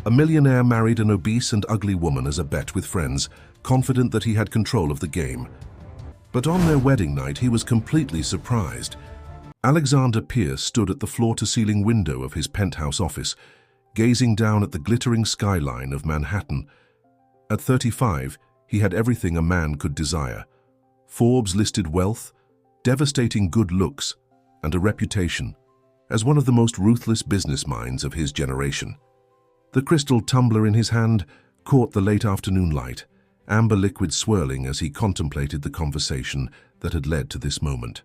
A millionaire married an obese and ugly woman as a bet with friends, confident that he had control of the game. But on their wedding night, he was completely surprised. Alexander Pierce stood at the floor-to-ceiling window of his penthouse office, gazing down at the glittering skyline of Manhattan. At 35, he had everything a man could desire: Forbes listed wealth, devastating good looks, and a reputation as one of the most ruthless business minds of his generation. The crystal tumbler in his hand caught the late afternoon light, amber liquid swirling as he contemplated the conversation that had led to this moment.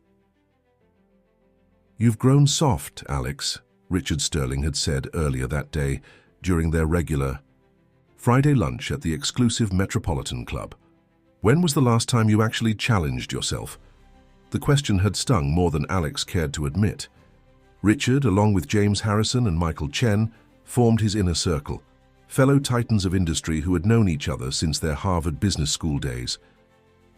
"You've grown soft, Alex," Richard Sterling had said earlier that day during their regular Friday lunch at the exclusive Metropolitan Club. "When was the last time you actually challenged yourself?" The question had stung more than Alex cared to admit. Richard, along with James Harrison and Michael Chen, formed his inner circle, fellow titans of industry who had known each other since their Harvard Business School days.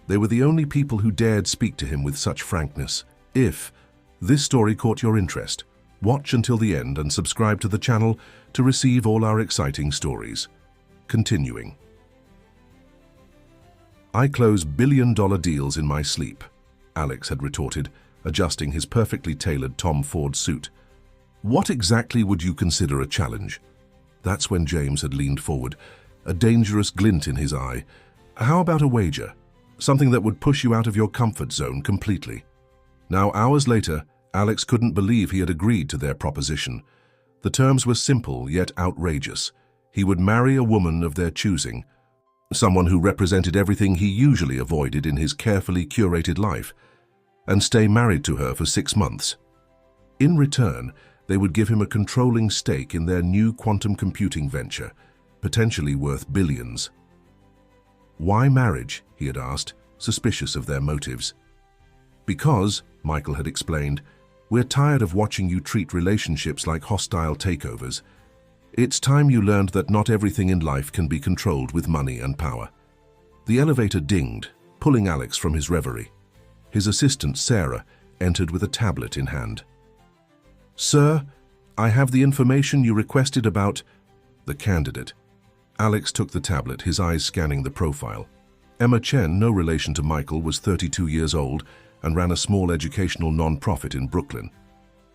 They were the only people who dared speak to him with such frankness. If this story caught your interest, watch until the end and subscribe to the channel to receive all our exciting stories. Continuing. "I close billion-dollar deals in my sleep," Alex had retorted, adjusting his perfectly tailored Tom Ford suit. "What exactly would you consider a challenge?" That's when James had leaned forward, a dangerous glint in his eye. "How about a wager? Something that would push you out of your comfort zone completely." Now, hours later, Alex couldn't believe he had agreed to their proposition. The terms were simple yet outrageous. He would marry a woman of their choosing, someone who represented everything he usually avoided in his carefully curated life, and stay married to her for 6 months. In return, they would give him a controlling stake in their new quantum computing venture, potentially worth billions. "Why marriage?" he had asked, suspicious of their motives. "Because," Michael had explained, "we're tired of watching you treat relationships like hostile takeovers. It's time you learned that not everything in life can be controlled with money and power." The elevator dinged, pulling Alex from his reverie. His assistant, Sarah, entered with a tablet in hand. "Sir, I have the information you requested about the candidate." Alex took the tablet, his eyes scanning the profile. Emma Chen, no relation to Michael, was 32 years old and ran a small educational non-profit in Brooklyn.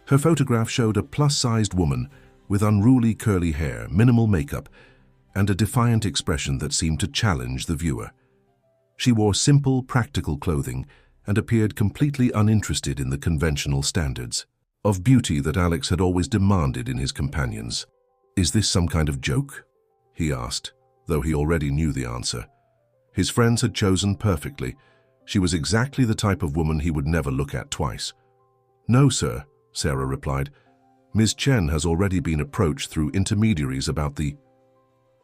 Her photograph showed a plus-sized woman with unruly curly hair, minimal makeup, and a defiant expression that seemed to challenge the viewer. She wore simple, practical clothing and appeared completely uninterested in the conventional standards of beauty that Alex had always demanded in his companions. "Is this some kind of joke?" he asked, though he already knew the answer. His friends had chosen perfectly. She was exactly the type of woman he would never look at twice. "No, sir," Sarah replied. "Ms. Chen has already been approached through intermediaries about the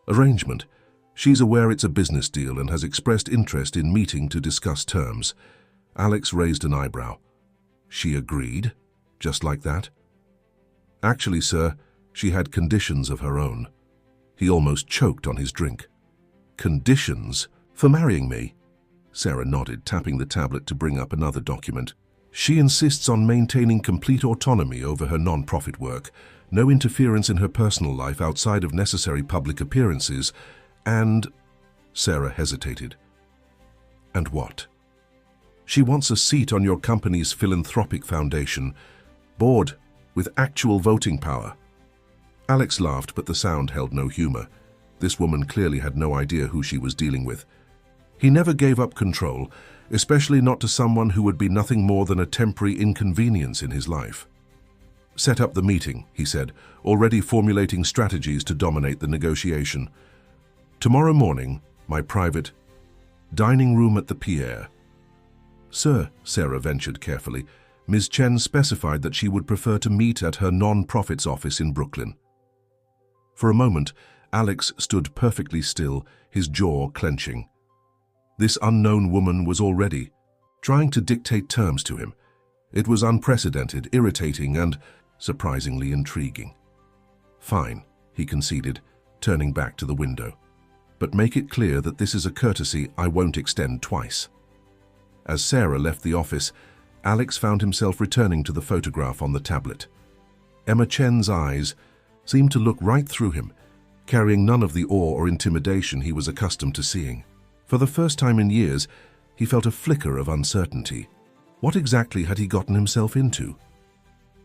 arrangement. She's aware it's a business deal and has expressed interest in meeting to discuss terms." Alex raised an eyebrow. "She agreed? Just like that?" "Actually, sir, she had conditions of her own." He almost choked on his drink. "Conditions? For marrying me?" Sarah nodded, tapping the tablet to bring up another document. "She insists on maintaining complete autonomy over her non-profit work, no interference in her personal life outside of necessary public appearances, and—" Sarah hesitated. "And what?" "She wants a seat on your company's philanthropic foundation board with actual voting power." Alex laughed, but the sound held no humor. This woman clearly had no idea who she was dealing with. He never gave up control, especially not to someone who would be nothing more than a temporary inconvenience in his life. "Set up the meeting," he said, already formulating strategies to dominate the negotiation. "Tomorrow morning, my private dining room at the Pierre." "Sir," Sarah ventured carefully, "Ms. Chen specified that she would prefer to meet at her non-profit's office in Brooklyn." For a moment, Alex stood perfectly still, his jaw clenching. This unknown woman was already trying to dictate terms to him. It was unprecedented, irritating, and surprisingly intriguing. "Fine," he conceded, turning back to the window. "But make it clear that this is a courtesy I won't extend twice." As Sarah left the office, Alex found himself returning to the photograph on the tablet. Emma Chen's eyes seemed to look right through him, carrying none of the awe or intimidation he was accustomed to seeing. For the first time in years, he felt a flicker of uncertainty. What exactly had he gotten himself into?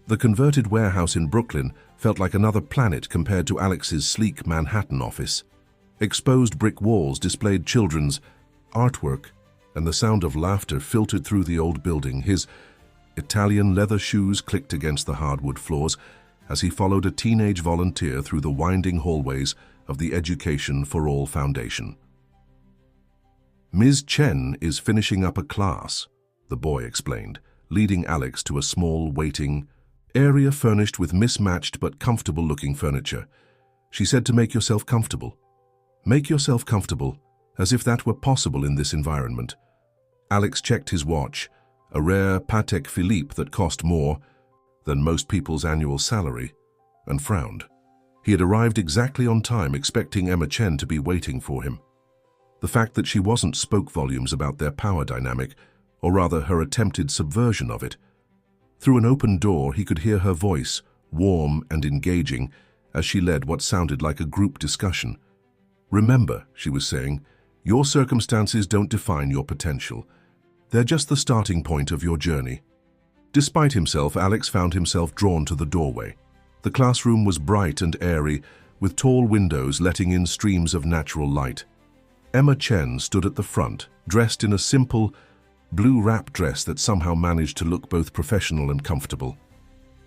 The converted warehouse in Brooklyn felt like another planet compared to Alex's sleek Manhattan office. Exposed brick walls displayed children's artwork, and the sound of laughter filtered through the old building. His Italian leather shoes clicked against the hardwood floors as he followed a teenage volunteer through the winding hallways of the Education for All Foundation. "Ms. Chen is finishing up a class," the boy explained, leading Alex to a small, waiting area furnished with mismatched but comfortable-looking furniture. She said to make yourself comfortable. Make yourself comfortable, as if that were possible in this environment. Alex checked his watch, a rare Patek Philippe that cost more than most people's annual salary, and frowned. He had arrived exactly on time, expecting Emma Chen to be waiting for him. The fact that she wasn't spoke volumes about their power dynamic, or rather her attempted subversion of it. Through an open door, he could hear her voice, warm and engaging, as she led what sounded like a group discussion. "Remember," she was saying, "your circumstances don't define your potential. They're just the starting point of your journey." Despite himself, Alex found himself drawn to the doorway. The classroom was bright and airy, with tall windows letting in streams of natural light. Emma Chen stood at the front, dressed in a simple, blue wrap dress that somehow managed to look both professional and comfortable.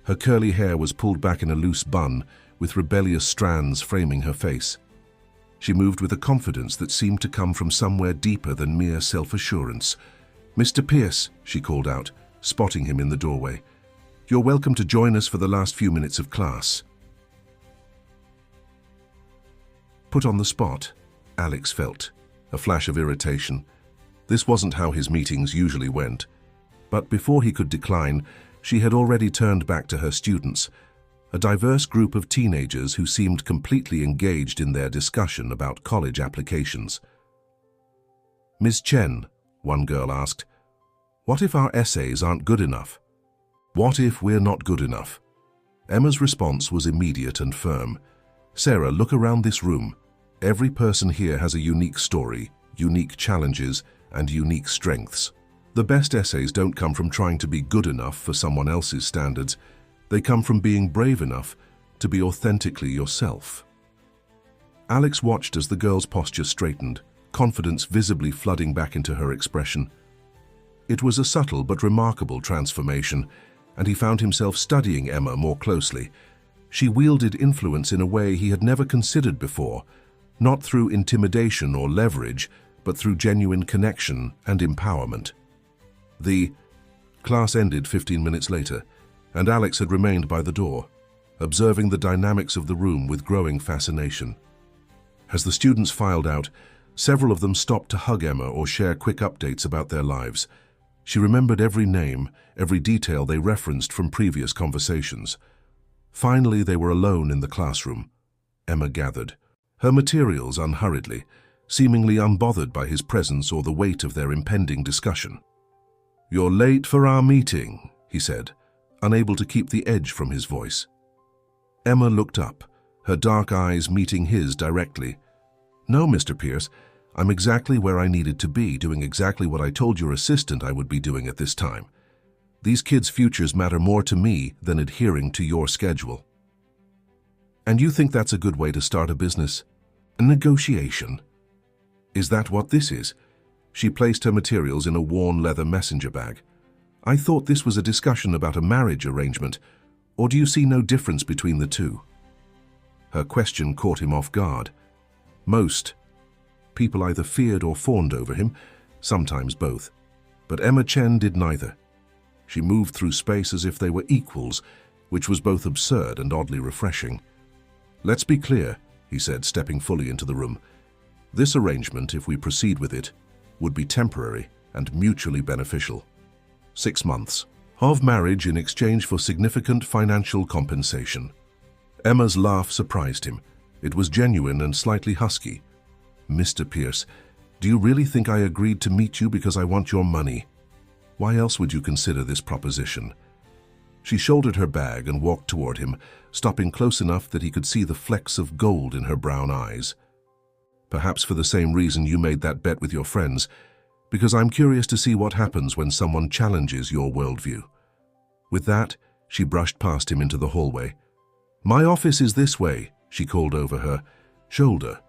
Her curly hair was pulled back in a loose bun, with rebellious strands framing her face. She moved with a confidence that seemed to come from somewhere deeper than mere self-assurance. "Mr. Pierce," she called out, spotting him in the doorway. "You're welcome to join us for the last few minutes of class." Put on the spot, Alex felt a flash of irritation. This wasn't how his meetings usually went. But before he could decline, she had already turned back to her students, a diverse group of teenagers who seemed completely engaged in their discussion about college applications. "Ms. Chen," one girl asked, "what if our essays aren't good enough? What if we're not good enough?" Emma's response was immediate and firm. "Sarah, look around this room. Every person here has a unique story, unique challenges, and unique strengths. The best essays don't come from trying to be good enough for someone else's standards. They come from being brave enough to be authentically yourself." Alex watched as the girl's posture straightened, confidence visibly flooding back into her expression. It was a subtle but remarkable transformation, and he found himself studying Emma more closely. She wielded influence in a way he had never considered before, not through intimidation or leverage, but through genuine connection and empowerment. The class ended 15 minutes later, and Alex had remained by the door, observing the dynamics of the room with growing fascination. As the students filed out, several of them stopped to hug Emma or share quick updates about their lives. She remembered every name, every detail they referenced from previous conversations. Finally, they were alone in the classroom. Emma gathered her materials unhurriedly, seemingly unbothered by his presence or the weight of their impending discussion. "You're late for our meeting," he said, unable to keep the edge from his voice. Emma looked up, her dark eyes meeting his directly. "No, Mr. Pierce, I'm exactly where I needed to be, doing exactly what I told your assistant I would be doing at this time. These kids' futures matter more to me than adhering to your schedule." "And you think that's a good way to start a business? A negotiation? Is that what this is?" She placed her materials in a worn leather messenger bag. "I thought this was a discussion about a marriage arrangement, or do you see no difference between the two?" Her question caught him off guard. Most people either feared or fawned over him, sometimes both. But Emma Chen did neither. She moved through space as if they were equals, which was both absurd and oddly refreshing. "Let's be clear," he said, stepping fully into the room. "This arrangement, if we proceed with it, would be temporary and mutually beneficial. 6 months of marriage in exchange for significant financial compensation." Emma's laugh surprised him. It was genuine and slightly husky. "Mr. Pierce, do you really think I agreed to meet you because I want your money? Why else would you consider this proposition?" She shouldered her bag and walked toward him, stopping close enough that he could see the flecks of gold in her brown eyes. "Perhaps for the same reason you made that bet with your friends, because I'm curious to see what happens when someone challenges your worldview." With that, she brushed past him into the hallway. "My office is this way," she called over her shoulder.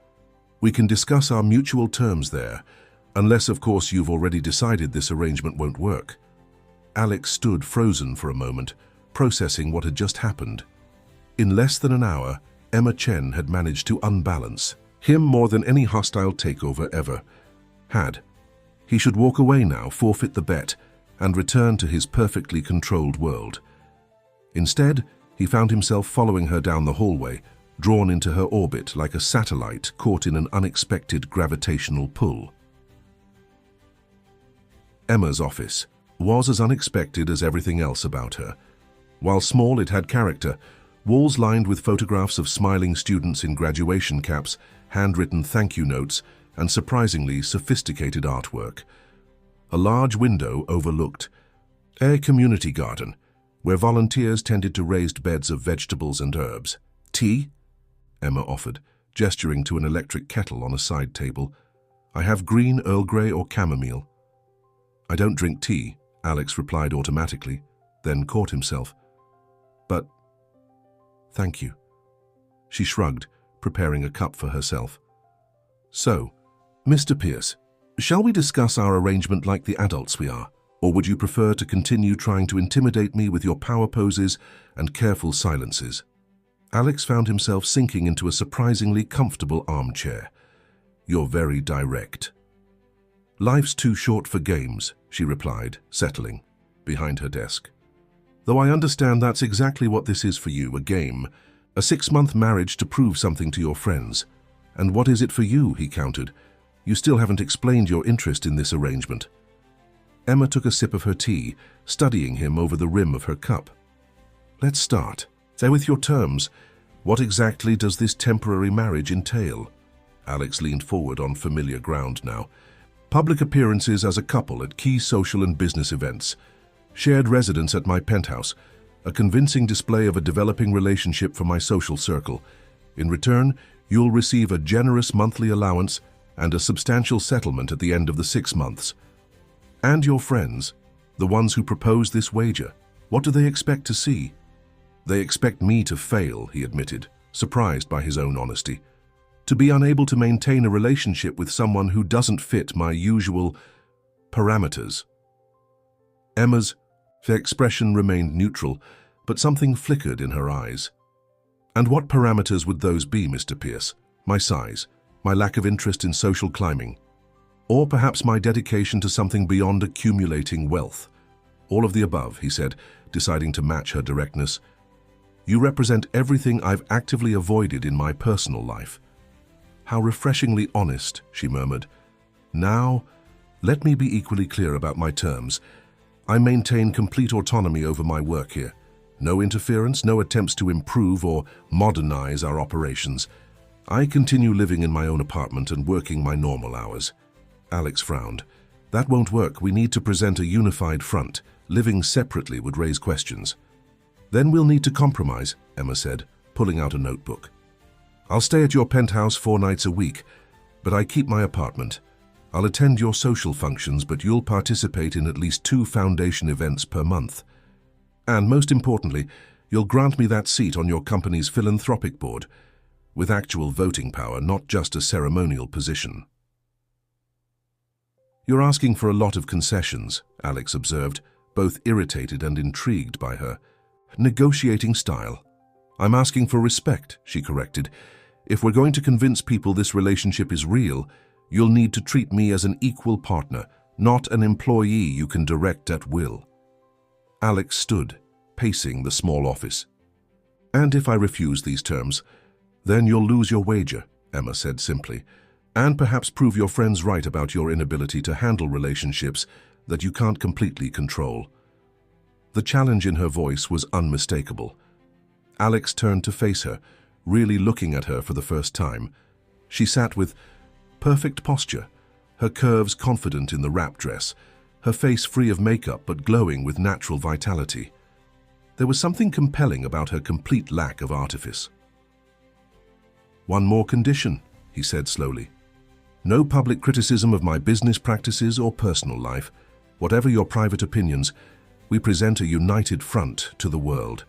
"We can discuss our mutual terms there, unless, of course, you've already decided this arrangement won't work." Alex stood frozen for a moment, processing what had just happened. In less than an hour, Emma Chen had managed to unbalance him more than any hostile takeover ever had. He should walk away now, forfeit the bet, and return to his perfectly controlled world. Instead, he found himself following her down the hallway, drawn into her orbit like a satellite caught in an unexpected gravitational pull. Emma's office was as unexpected as everything else about her. While small, it had character. Walls lined with photographs of smiling students in graduation caps, handwritten thank you notes, and surprisingly sophisticated artwork. A large window overlooked a community garden, where volunteers tended to raised beds of vegetables and herbs. "Tea?" Emma offered, gesturing to an electric kettle on a side table. "I have green, Earl Grey, or chamomile." "I don't drink tea," Alex replied automatically, then caught himself. "But, thank you." She shrugged, preparing a cup for herself. "So, Mr. Pierce, shall we discuss our arrangement like the adults we are, or would you prefer to continue trying to intimidate me with your power poses and careful silences?" Alex found himself sinking into a surprisingly comfortable armchair. "You're very direct." "Life's too short for games," she replied, settling behind her desk. "Though I understand that's exactly what this is for you, a game. A 6-month marriage to prove something to your friends. And what is it for you?" he countered. "You still haven't explained your interest in this arrangement." Emma took a sip of her tea, studying him over the rim of her cup. "Let's start. Say with your terms. What exactly does this temporary marriage entail?" Alex leaned forward on familiar ground now. "Public appearances as a couple at key social and business events. Shared residence at my penthouse. A convincing display of a developing relationship for my social circle. In return, you'll receive a generous monthly allowance and a substantial settlement at the end of the 6 months. And your friends, the ones who proposed this wager, what do they expect to see?" "They expect me to fail," he admitted, surprised by his own honesty. "To be unable to maintain a relationship with someone who doesn't fit my usual parameters." Emma's expression remained neutral, but something flickered in her eyes. "And what parameters would those be, Mr. Pierce? My size, my lack of interest in social climbing, or perhaps my dedication to something beyond accumulating wealth?" "All of the above," he said, deciding to match her directness. "You represent everything I've actively avoided in my personal life." "How refreshingly honest," she murmured. "Now, let me be equally clear about my terms. I maintain complete autonomy over my work here. No interference, no attempts to improve or modernize our operations. I continue living in my own apartment and working my normal hours." Alex frowned. "That won't work. We need to present a unified front. Living separately would raise questions." "Then we'll need to compromise," Emma said, pulling out a notebook. "I'll stay at your penthouse 4 nights a week, but I keep my apartment. I'll attend your social functions, but you'll participate in at least 2 foundation events per month. And most importantly, you'll grant me that seat on your company's philanthropic board, with actual voting power, not just a ceremonial position." "You're asking for a lot of concessions," Alex observed, both irritated and intrigued by her negotiating style. "I'm asking for respect," she corrected. "If we're going to convince people this relationship is real, you'll need to treat me as an equal partner, not an employee you can direct at will." Alex stood, pacing the small office. "And if I refuse these terms, then you'll lose your wager," Emma said simply, "and perhaps prove your friends right about your inability to handle relationships that you can't completely control." The challenge in her voice was unmistakable. Alex turned to face her, really looking at her for the first time. She sat with perfect posture, her curves confident in the wrap dress, her face free of makeup but glowing with natural vitality. There was something compelling about her complete lack of artifice. "One more condition," he said slowly. "No public criticism of my business practices or personal life. Whatever your private opinions, we present a united front to the world."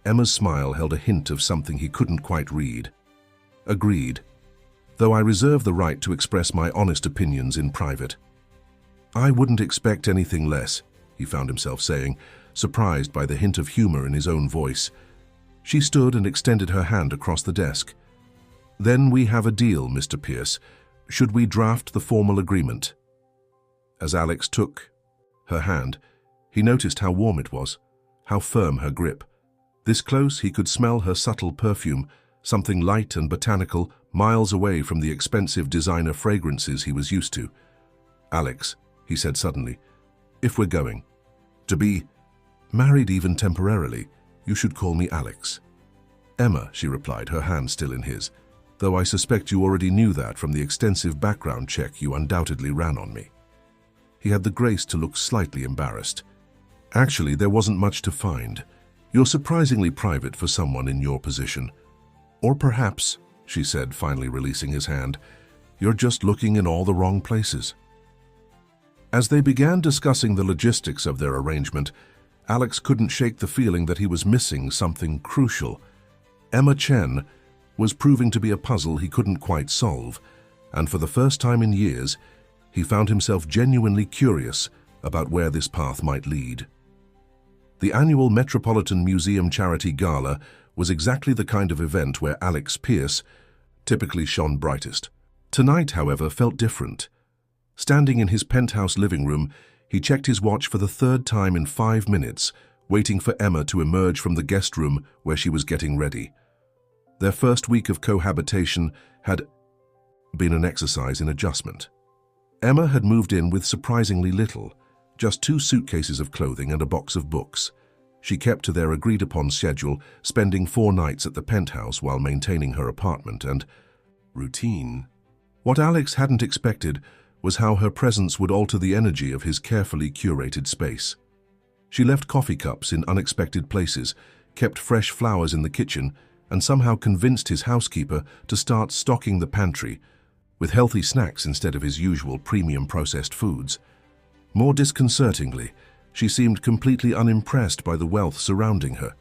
Emma's smile held a hint of something he couldn't quite read. "Agreed. Though I reserve the right to express my honest opinions in private." "I wouldn't expect anything less," he found himself saying, surprised by the hint of humor in his own voice. She stood and extended her hand across the desk. "Then we have a deal, Mr. Pierce. Should we draft the formal agreement?" As Alex took her hand, he noticed how warm it was, how firm her grip. This close, he could smell her subtle perfume, something light and botanical, miles away from the expensive designer fragrances he was used to. "Alex," he said suddenly, "if we're going to be married even temporarily, you should call me Alex." "Emma," she replied, her hand still in his, "though I suspect you already knew that from the extensive background check you undoubtedly ran on me." He had the grace to look slightly embarrassed. "Actually, there wasn't much to find. You're surprisingly private for someone in your position. Or perhaps," she said, finally releasing his hand, "you're just looking in all the wrong places." As they began discussing the logistics of their arrangement, Alex couldn't shake the feeling that he was missing something crucial. Emma Chen was proving to be a puzzle he couldn't quite solve, and for the first time in years, he found himself genuinely curious about where this path might lead. The annual Metropolitan Museum Charity Gala was exactly the kind of event where Alex Pierce typically shone brightest. Tonight, however, felt different. Standing in his penthouse living room, he checked his watch for the third time in 5 minutes, waiting for Emma to emerge from the guest room where she was getting ready. Their first week of cohabitation had been an exercise in adjustment. Emma had moved in with surprisingly little, just 2 suitcases of clothing and a box of books. She kept to their agreed-upon schedule, spending 4 nights at the penthouse while maintaining her apartment and routine. What Alex hadn't expected was how her presence would alter the energy of his carefully curated space. She left coffee cups in unexpected places, kept fresh flowers in the kitchen, and somehow convinced his housekeeper to start stocking the pantry with healthy snacks instead of his usual premium processed foods. More disconcertingly, she seemed completely unimpressed by the wealth surrounding her.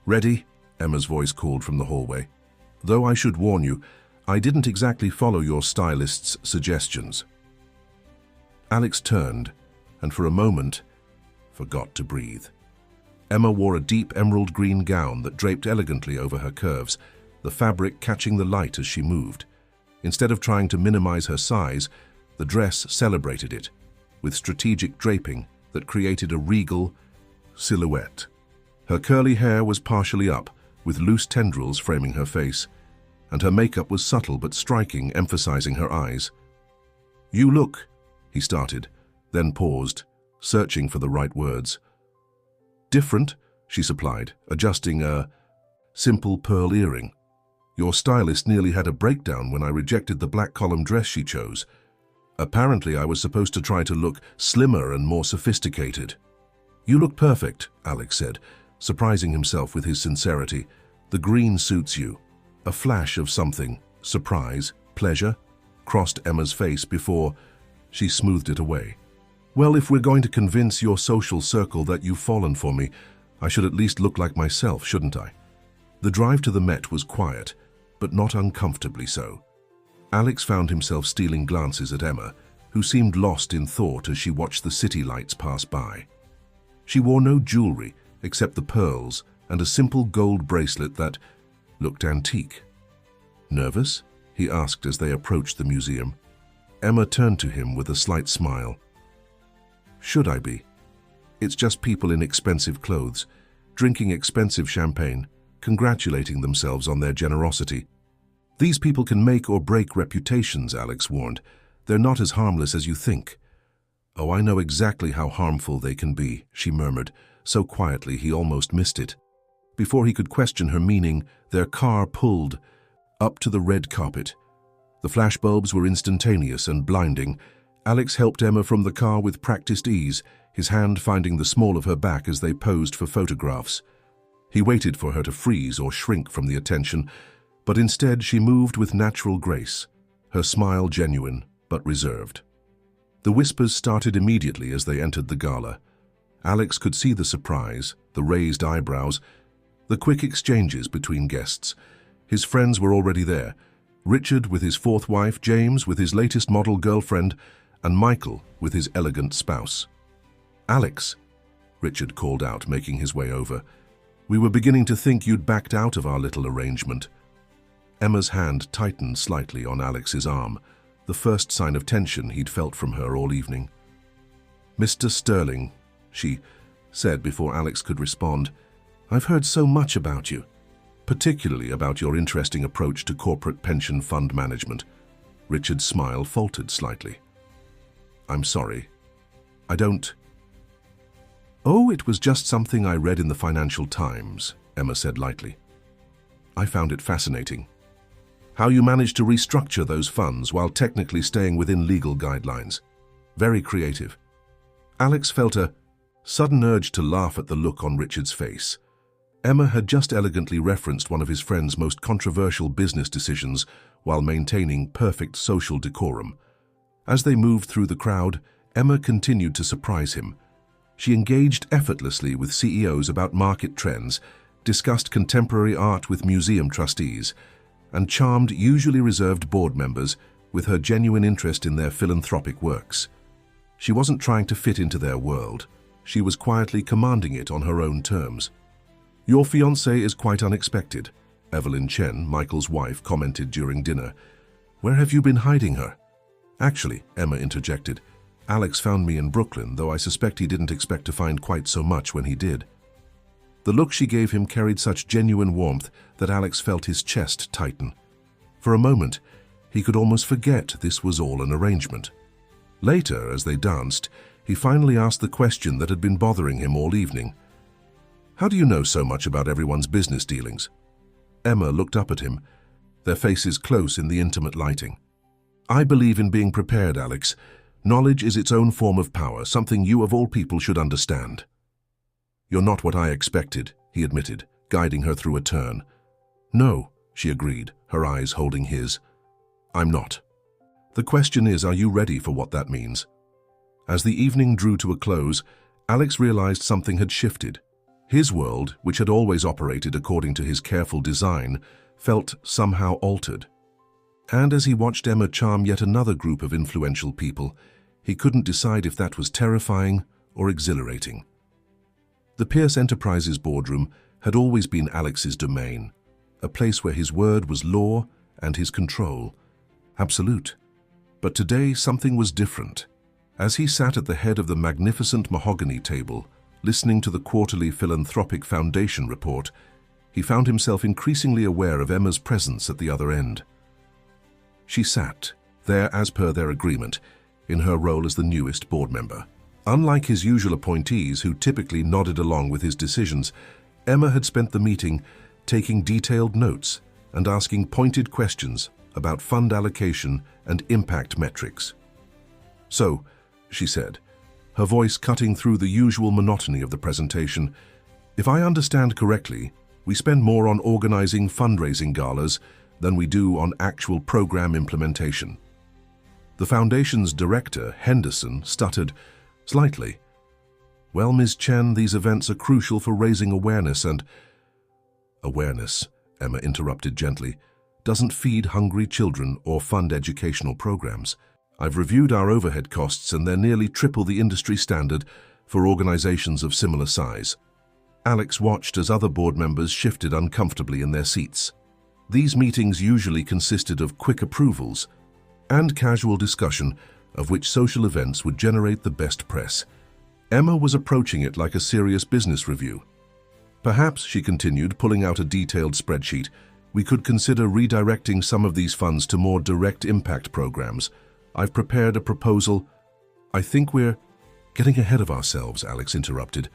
"Ready?" Emma's voice called from the hallway. "Though I should warn you, I didn't exactly follow your stylist's suggestions." Alex turned, and for a moment, forgot to breathe. Emma wore a deep emerald green gown that draped elegantly over her curves, the fabric catching the light as she moved. Instead of trying to minimize her size, the dress celebrated it, with strategic draping that created a regal silhouette. Her curly hair was partially up, with loose tendrils framing her face, and her makeup was subtle but striking, emphasizing her eyes. "You look," he started, then paused, searching for the right words. "Different," she supplied, adjusting a simple pearl earring. "Your stylist nearly had a breakdown when I rejected the black column dress she chose. Apparently, I was supposed to try to look slimmer and more sophisticated." "You look perfect," Alex said, surprising himself with his sincerity. "The green suits you." A flash of something, surprise, pleasure, crossed Emma's face before she smoothed it away. "Well, if we're going to convince your social circle that you've fallen for me, I should at least look like myself, shouldn't I?" The drive to the Met was quiet, but not uncomfortably so. Alex found himself stealing glances at Emma, who seemed lost in thought as she watched the city lights pass by. She wore no jewelry except the pearls and a simple gold bracelet that looked antique. "Nervous?" he asked as they approached the museum. Emma turned to him with a slight smile. "Should I be? It's just people in expensive clothes, drinking expensive champagne, congratulating themselves on their generosity. These people can make or break reputations," Alex warned. "They're not as harmless as you think." "Oh, I know exactly how harmful they can be," she murmured, so quietly he almost missed it. Before he could question her meaning, their car pulled up to the red carpet. The flashbulbs were instantaneous and blinding. Alex helped Emma from the car with practiced ease, his hand finding the small of her back as they posed for photographs. He waited for her to freeze or shrink from the attention, but instead she moved with natural grace, her smile genuine but reserved. The whispers started immediately as they entered the gala. Alex could see the surprise, the raised eyebrows, the quick exchanges between guests. His friends were already there. Richard with his fourth wife, James with his latest model girlfriend, and Michael with his elegant spouse. "Alex," Richard called out, making his way over. "We were beginning to think you'd backed out of our little arrangement." Emma's hand tightened slightly on Alex's arm, the first sign of tension he'd felt from her all evening. "Mr. Sterling," she said before Alex could respond, "I've heard so much about you, particularly about your interesting approach to corporate pension fund management." Richard's smile faltered slightly. "I'm sorry. I don't—" "Oh, it was just something I read in the Financial Times," Emma said lightly. "I found it fascinating. How you managed to restructure those funds while technically staying within legal guidelines. Very creative." Alex felt a sudden urge to laugh at the look on Richard's face. Emma had just elegantly referenced one of his friend's most controversial business decisions while maintaining perfect social decorum. As they moved through the crowd, Emma continued to surprise him. She engaged effortlessly with CEOs about market trends, discussed contemporary art with museum trustees, and charmed usually reserved board members with her genuine interest in their philanthropic works. She wasn't trying to fit into their world. She was quietly commanding it on her own terms. "Your fiancée is quite unexpected," Evelyn Chen, Michael's wife, commented during dinner. "Where have you been hiding her?" "Actually," Emma interjected, "Alex found me in Brooklyn, though I suspect he didn't expect to find quite so much when he did." The look she gave him carried such genuine warmth that Alex felt his chest tighten. For a moment, he could almost forget this was all an arrangement. Later, as they danced, he finally asked the question that had been bothering him all evening. "How do you know so much about everyone's business dealings?" Emma looked up at him, their faces close in the intimate lighting. "I believe in being prepared, Alex. Knowledge is its own form of power, something you of all people should understand." "You're not what I expected," he admitted, guiding her through a turn. "No," she agreed, her eyes holding his. "I'm not. The question is, are you ready for what that means?" As the evening drew to a close, Alex realized something had shifted. His world, which had always operated according to his careful design, felt somehow altered. And as he watched Emma charm yet another group of influential people, he couldn't decide if that was terrifying or exhilarating. The Pierce Enterprises boardroom had always been Alex's domain, a place where his word was law and his control absolute. But today something was different. As he sat at the head of the magnificent mahogany table, listening to the quarterly Philanthropic Foundation report, he found himself increasingly aware of Emma's presence at the other end. She sat there as per their agreement, in her role as the newest board member. Unlike his usual appointees who typically nodded along with his decisions, Emma had spent the meeting taking detailed notes and asking pointed questions about fund allocation and impact metrics. "So," she said, her voice cutting through the usual monotony of the presentation, "if I understand correctly, we spend more on organizing fundraising galas than we do on actual program implementation." The foundation's director, Henderson, stuttered slightly. "Well, Ms. Chen, these events are crucial for raising awareness and—" "Awareness," Emma interrupted gently, "doesn't feed hungry children or fund educational programs. I've reviewed our overhead costs and they're nearly triple the industry standard for organizations of similar size." Alex watched as other board members shifted uncomfortably in their seats. These meetings usually consisted of quick approvals and casual discussion of which social events would generate the best press. Emma was approaching it like a serious business review. "Perhaps," she continued, pulling out a detailed spreadsheet, "we could consider redirecting some of these funds to more direct impact programs. I've prepared a proposal." "I think we're getting ahead of ourselves," Alex interrupted,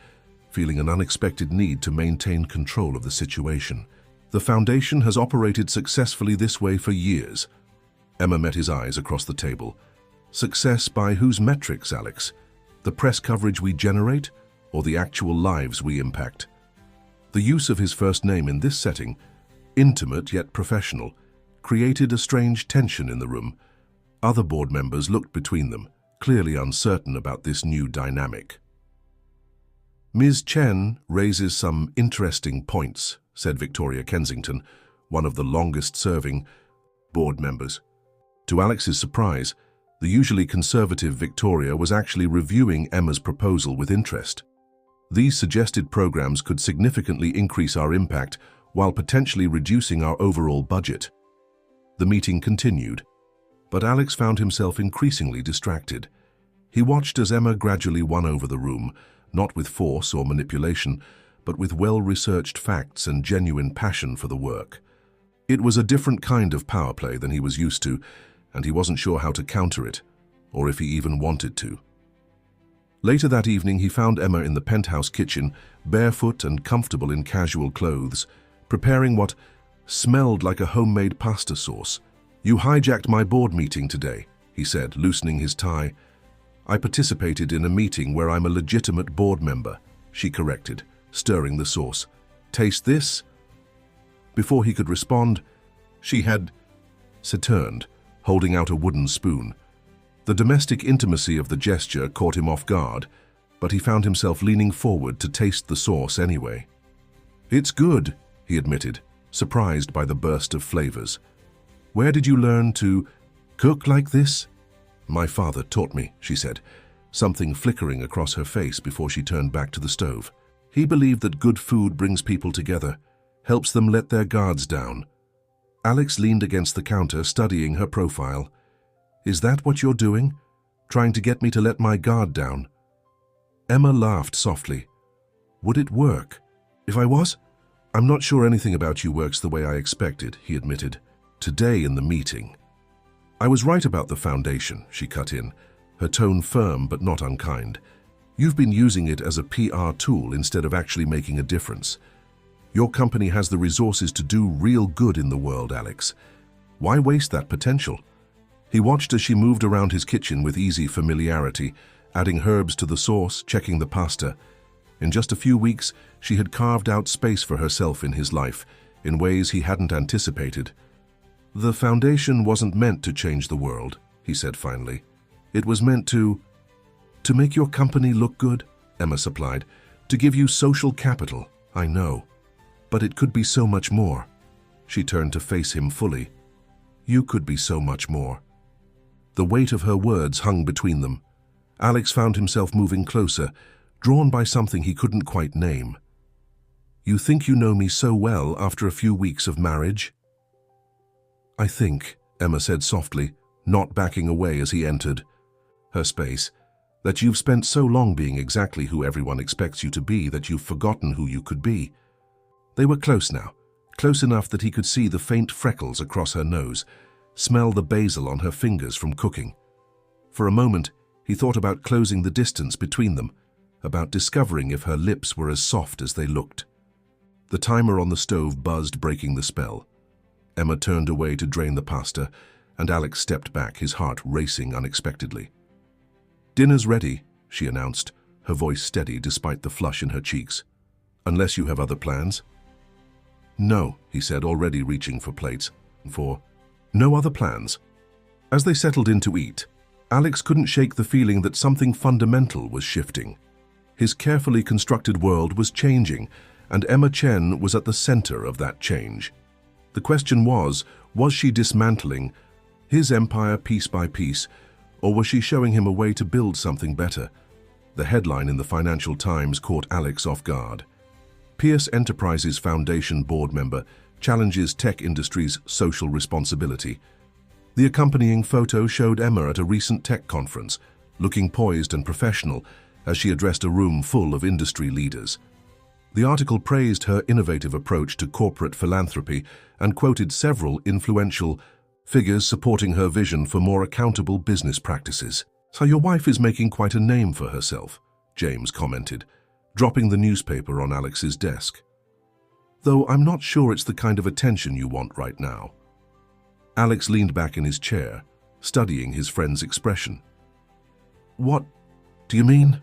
feeling an unexpected need to maintain control of the situation. "The foundation has operated successfully this way for years." Emma met his eyes across the table. "Success by whose metrics, Alex?" The press coverage we generate, or the actual lives we impact? The use of his first name in this setting, intimate yet professional, created a strange tension in the room. Other board members looked between them, clearly uncertain about this new dynamic. "Ms. Chen raises some interesting points," said Victoria Kensington, one of the longest-serving board members. To Alex's surprise, the usually conservative Victoria was actually reviewing Emma's proposal with interest. These suggested programs could significantly increase our impact while potentially reducing our overall budget. The meeting continued, but Alex found himself increasingly distracted. He watched as Emma gradually won over the room, not with force or manipulation, but with well-researched facts and genuine passion for the work. It was a different kind of power play than he was used to, and he wasn't sure how to counter it, or if he even wanted to. Later that evening, he found Emma in the penthouse kitchen, barefoot and comfortable in casual clothes, preparing what smelled like a homemade pasta sauce. "You hijacked my board meeting today," he said, loosening his tie. "I participated in a meeting where I'm a legitimate board member," she corrected, stirring the sauce. "Taste this?" Before he could respond, she had turned, holding out a wooden spoon. The domestic intimacy of the gesture caught him off guard, but he found himself leaning forward to taste the sauce anyway. "It's good," he admitted, surprised by the burst of flavors. "Where did you learn to cook like this?" "My father taught me," she said, something flickering across her face before she turned back to the stove. "He believed that good food brings people together, helps them let their guards down." Alex leaned against the counter, studying her profile. "Is that what you're doing? Trying to get me to let my guard down?" Emma laughed softly. "Would it work? If I was? I'm not sure anything about you works the way I expected," he admitted. "Today in the meeting." "I was right about the foundation," she cut in, her tone firm but not unkind. "You've been using it as a PR tool instead of actually making a difference. Your company has the resources to do real good in the world, Alex. Why waste that potential?" He watched as she moved around his kitchen with easy familiarity, adding herbs to the sauce, checking the pasta. In just a few weeks, she had carved out space for herself in his life, in ways he hadn't anticipated. "The foundation wasn't meant to change the world," he said finally. "It was meant to make your company look good," Emma supplied. "To give you social capital, I know. But it could be so much more." She turned to face him fully. "You could be so much more." The weight of her words hung between them. Alex found himself moving closer, drawn by something he couldn't quite name. "You think you know me so well after a few weeks of marriage?" "I think," Emma said softly, not backing away as he entered her space, "that you've spent so long being exactly who everyone expects you to be that you've forgotten who you could be." They were close now, close enough that he could see the faint freckles across her nose, smell the basil on her fingers from cooking. For a moment, he thought about closing the distance between them, about discovering if her lips were as soft as they looked. The timer on the stove buzzed, breaking the spell. Emma turned away to drain the pasta, and Alex stepped back, his heart racing unexpectedly. "Dinner's ready," she announced, her voice steady despite the flush in her cheeks. "Unless you have other plans?" "No," he said, already reaching for plates. "No other plans." As they settled in to eat, Alex couldn't shake the feeling that something fundamental was shifting. His carefully constructed world was changing, and Emma Chen was at the center of that change. The question was she dismantling his empire piece by piece, or was she showing him a way to build something better? The headline in the Financial Times caught Alex off guard. Pierce Enterprises Foundation board member challenges tech industry's social responsibility. The accompanying photo showed Emma at a recent tech conference, looking poised and professional as she addressed a room full of industry leaders. The article praised her innovative approach to corporate philanthropy and quoted several influential figures supporting her vision for more accountable business practices. "So your wife is making quite a name for herself," James commented, dropping the newspaper on Alex's desk. "Though I'm not sure it's the kind of attention you want right now." Alex leaned back in his chair, studying his friend's expression. "What Do you mean?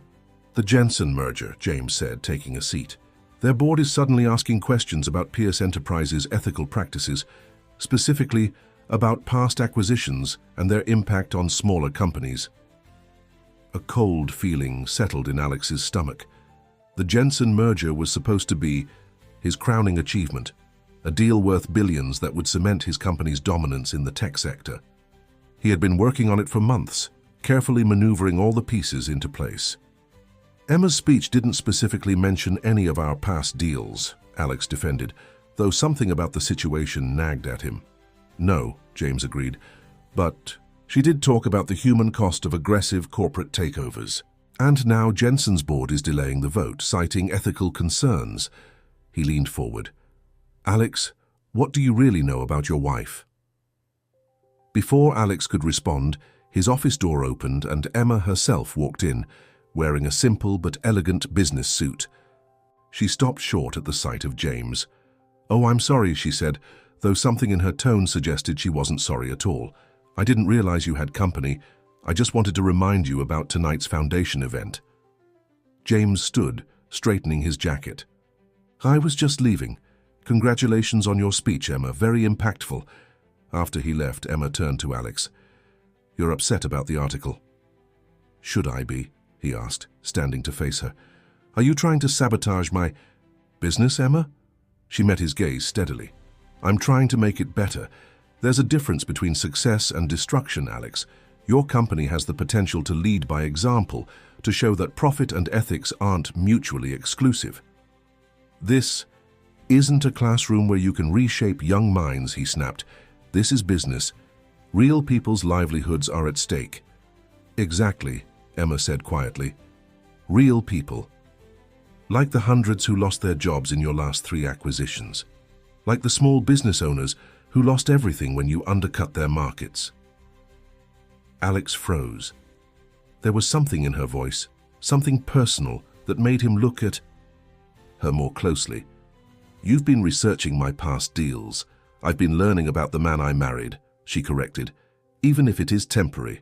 The Jensen merger, James said, taking a seat. Their board is suddenly asking questions about Pierce Enterprises' ethical practices, specifically about past acquisitions and their impact on smaller companies. A cold feeling settled in Alex's stomach. The Jensen merger was supposed to be his crowning achievement, a deal worth billions that would cement his company's dominance in the tech sector. He had been working on it for months, carefully maneuvering all the pieces into place. Emma's speech didn't specifically mention any of our past deals, Alex defended, though something about the situation nagged at him. No, James agreed, but she did talk about the human cost of aggressive corporate takeovers. And now Jensen's board is delaying the vote, citing ethical concerns. He leaned forward. Alex, what do you really know about your wife? Before Alex could respond, his office door opened and Emma herself walked in, wearing a simple but elegant business suit. She stopped short at the sight of James. Oh, I'm sorry, she said, though something in her tone suggested she wasn't sorry at all. I didn't realize you had company. I just wanted to remind you about tonight's foundation event. James stood, straightening his jacket. I was just leaving. Congratulations on your speech, Emma. Very impactful. After he left, Emma turned to Alex. You're upset about the article. Should I be? He asked, standing to face her. Are you trying to sabotage my business, Emma? She met his gaze steadily. I'm trying to make it better. There's a difference between success and destruction, Alex. Your company has the potential to lead by example, to show that profit and ethics aren't mutually exclusive. This isn't a classroom where you can reshape young minds, he snapped. This is business. Real people's livelihoods are at stake. Exactly, Emma said quietly. Real people. Like the hundreds who lost their jobs in your last 3 acquisitions. Like the small business owners who lost everything when you undercut their markets. Alex froze. There was something in her voice, something personal, that made him look at her more closely. You've been researching my past deals. I've been learning about the man I married, she corrected, even if it is temporary.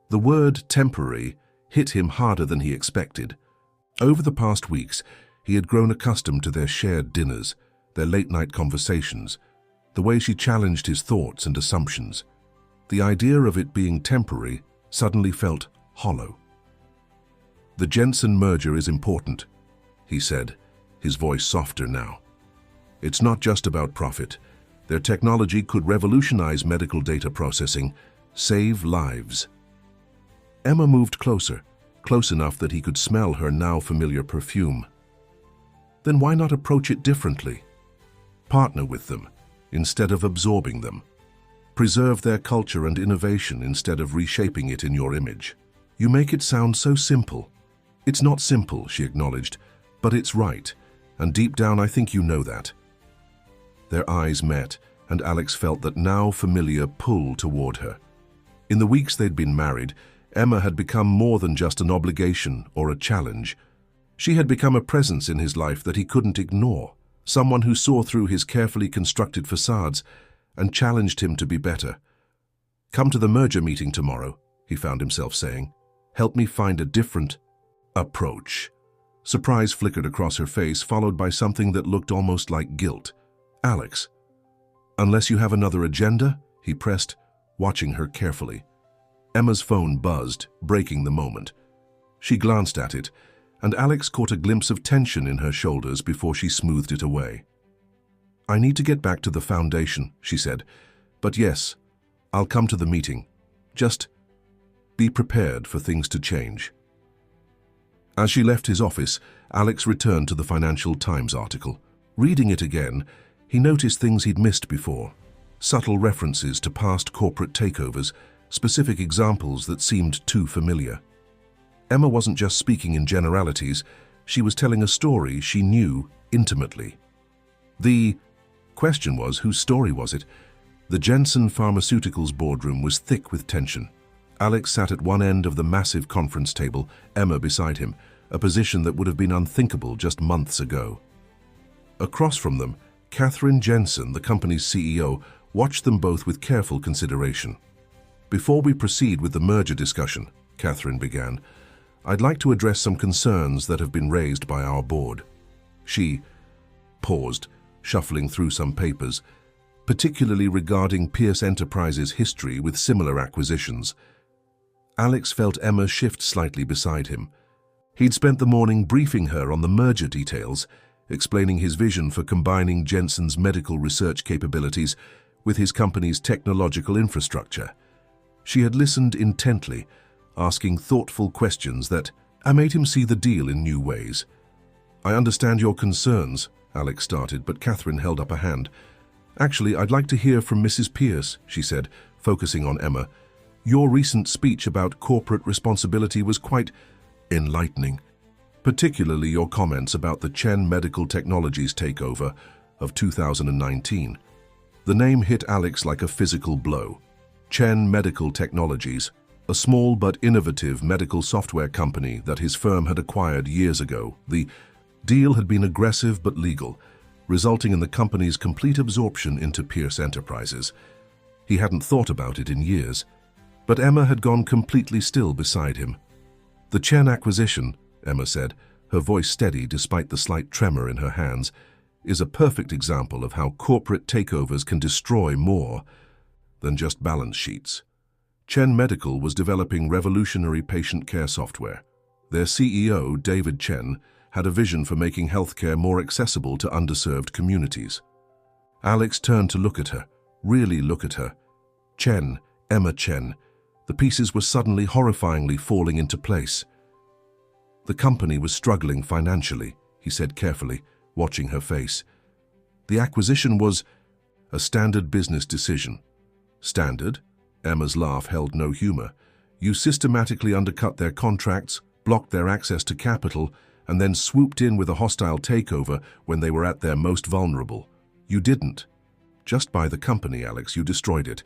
The word temporary hit him harder than he expected. Over the past weeks, he had grown accustomed to their shared dinners, their late-night conversations, the way she challenged his thoughts and assumptions. The idea of it being temporary suddenly felt hollow. The Jensen merger is important, he said, his voice softer now. It's not just about profit. Their technology could revolutionize medical data processing, save lives. Emma moved closer, close enough that he could smell her now familiar perfume. Then why not approach it differently? Partner with them, instead of absorbing them. Preserve their culture and innovation instead of reshaping it in your image. You make it sound so simple. It's not simple, she acknowledged, but it's right, and deep down I think you know that. Their eyes met, and Alex felt that now familiar pull toward her. In the weeks they'd been married, Emma had become more than just an obligation or a challenge. She had become a presence in his life that he couldn't ignore, someone who saw through his carefully constructed facades and challenged him to be better. Come to the merger meeting tomorrow, he found himself saying. Help me find a different approach. Surprise flickered across her face, followed by something that looked almost like guilt. Alex. Unless you have another agenda, he pressed, watching her carefully. Emma's phone buzzed, breaking the moment. She glanced at it, and Alex caught a glimpse of tension in her shoulders before she smoothed it away. I need to get back to the foundation, she said. But yes, I'll come to the meeting. Just be prepared for things to change. As she left his office, Alex returned to the Financial Times article. Reading it again, he noticed things he'd missed before. Subtle references to past corporate takeovers, specific examples that seemed too familiar. Emma wasn't just speaking in generalities, she was telling a story she knew intimately. The question was, whose story was it? The Jensen Pharmaceuticals boardroom was thick with tension. Alex sat at one end of the massive conference table, Emma beside him, a position that would have been unthinkable just months ago. Across from them, Catherine Jensen, the company's CEO, watched them both with careful consideration. Before we proceed with the merger discussion, Catherine began, I'd like to address some concerns that have been raised by our board. She paused, shuffling through some papers, particularly regarding Pierce Enterprises' history with similar acquisitions. Alex felt Emma shift slightly beside him. He'd spent the morning briefing her on the merger details, explaining his vision for combining Jensen's medical research capabilities with his company's technological infrastructure. She had listened intently, asking thoughtful questions that made him see the deal in new ways. "I understand your concerns," Alex started, but Catherine held up a hand. "Actually, I'd like to hear from Mrs. Pierce," she said, focusing on Emma. "Your recent speech about corporate responsibility was quite enlightening, particularly your comments about the Chen Medical Technologies takeover of 2019. The name hit Alex like a physical blow. Chen Medical Technologies, a small but innovative medical software company that his firm had acquired years ago. The deal had been aggressive but legal, resulting in the company's complete absorption into Pierce Enterprises. He hadn't thought about it in years, but Emma had gone completely still beside him. "The Chen acquisition," Emma said, her voice steady despite the slight tremor in her hands, "is a perfect example of how corporate takeovers can destroy more than just balance sheets. Chen Medical was developing revolutionary patient care software. Their CEO, David Chen, had a vision for making healthcare more accessible to underserved communities." Alex turned to look at her, really look at her. Chen, Emma Chen. The pieces were suddenly horrifyingly falling into place. "The company was struggling financially," he said carefully, watching her face. "The acquisition was a standard business decision." "Standard?" Emma's laugh held no humor. "You systematically undercut their contracts, blocked their access to capital, and then swooped in with a hostile takeover when they were at their most vulnerable. You didn't just buy the company, Alex, you destroyed it.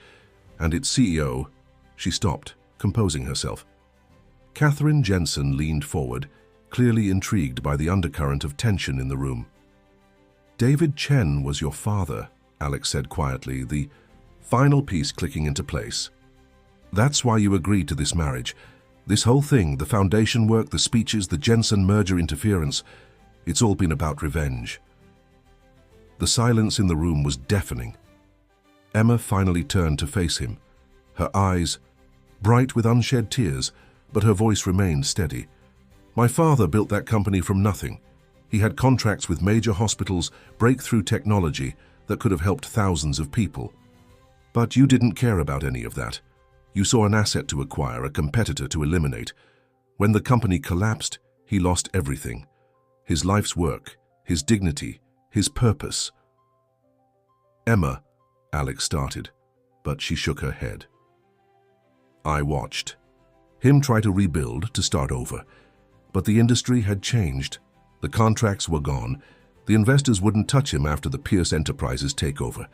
And its CEO..." She stopped, composing herself. Catherine Jensen leaned forward, clearly intrigued by the undercurrent of tension in the room. "David Chen was your father," Alex said quietly, the final piece clicking into place. "That's why you agreed to this marriage. This whole thing, the foundation work, the speeches, the Jensen merger interference, it's all been about revenge." The silence in the room was deafening. Emma finally turned to face him, her eyes bright with unshed tears, but her voice remained steady. "My father built that company from nothing. He had contracts with major hospitals, breakthrough technology that could have helped thousands of people. But you didn't care about any of that. You saw an asset to acquire, a competitor to eliminate. When the company collapsed, he lost everything. His life's work, his dignity, his purpose." "Emma," Alex started, but she shook her head. "I watched him try to rebuild, to start over. But the industry had changed. The contracts were gone. The investors wouldn't touch him after the Pierce Enterprises takeover.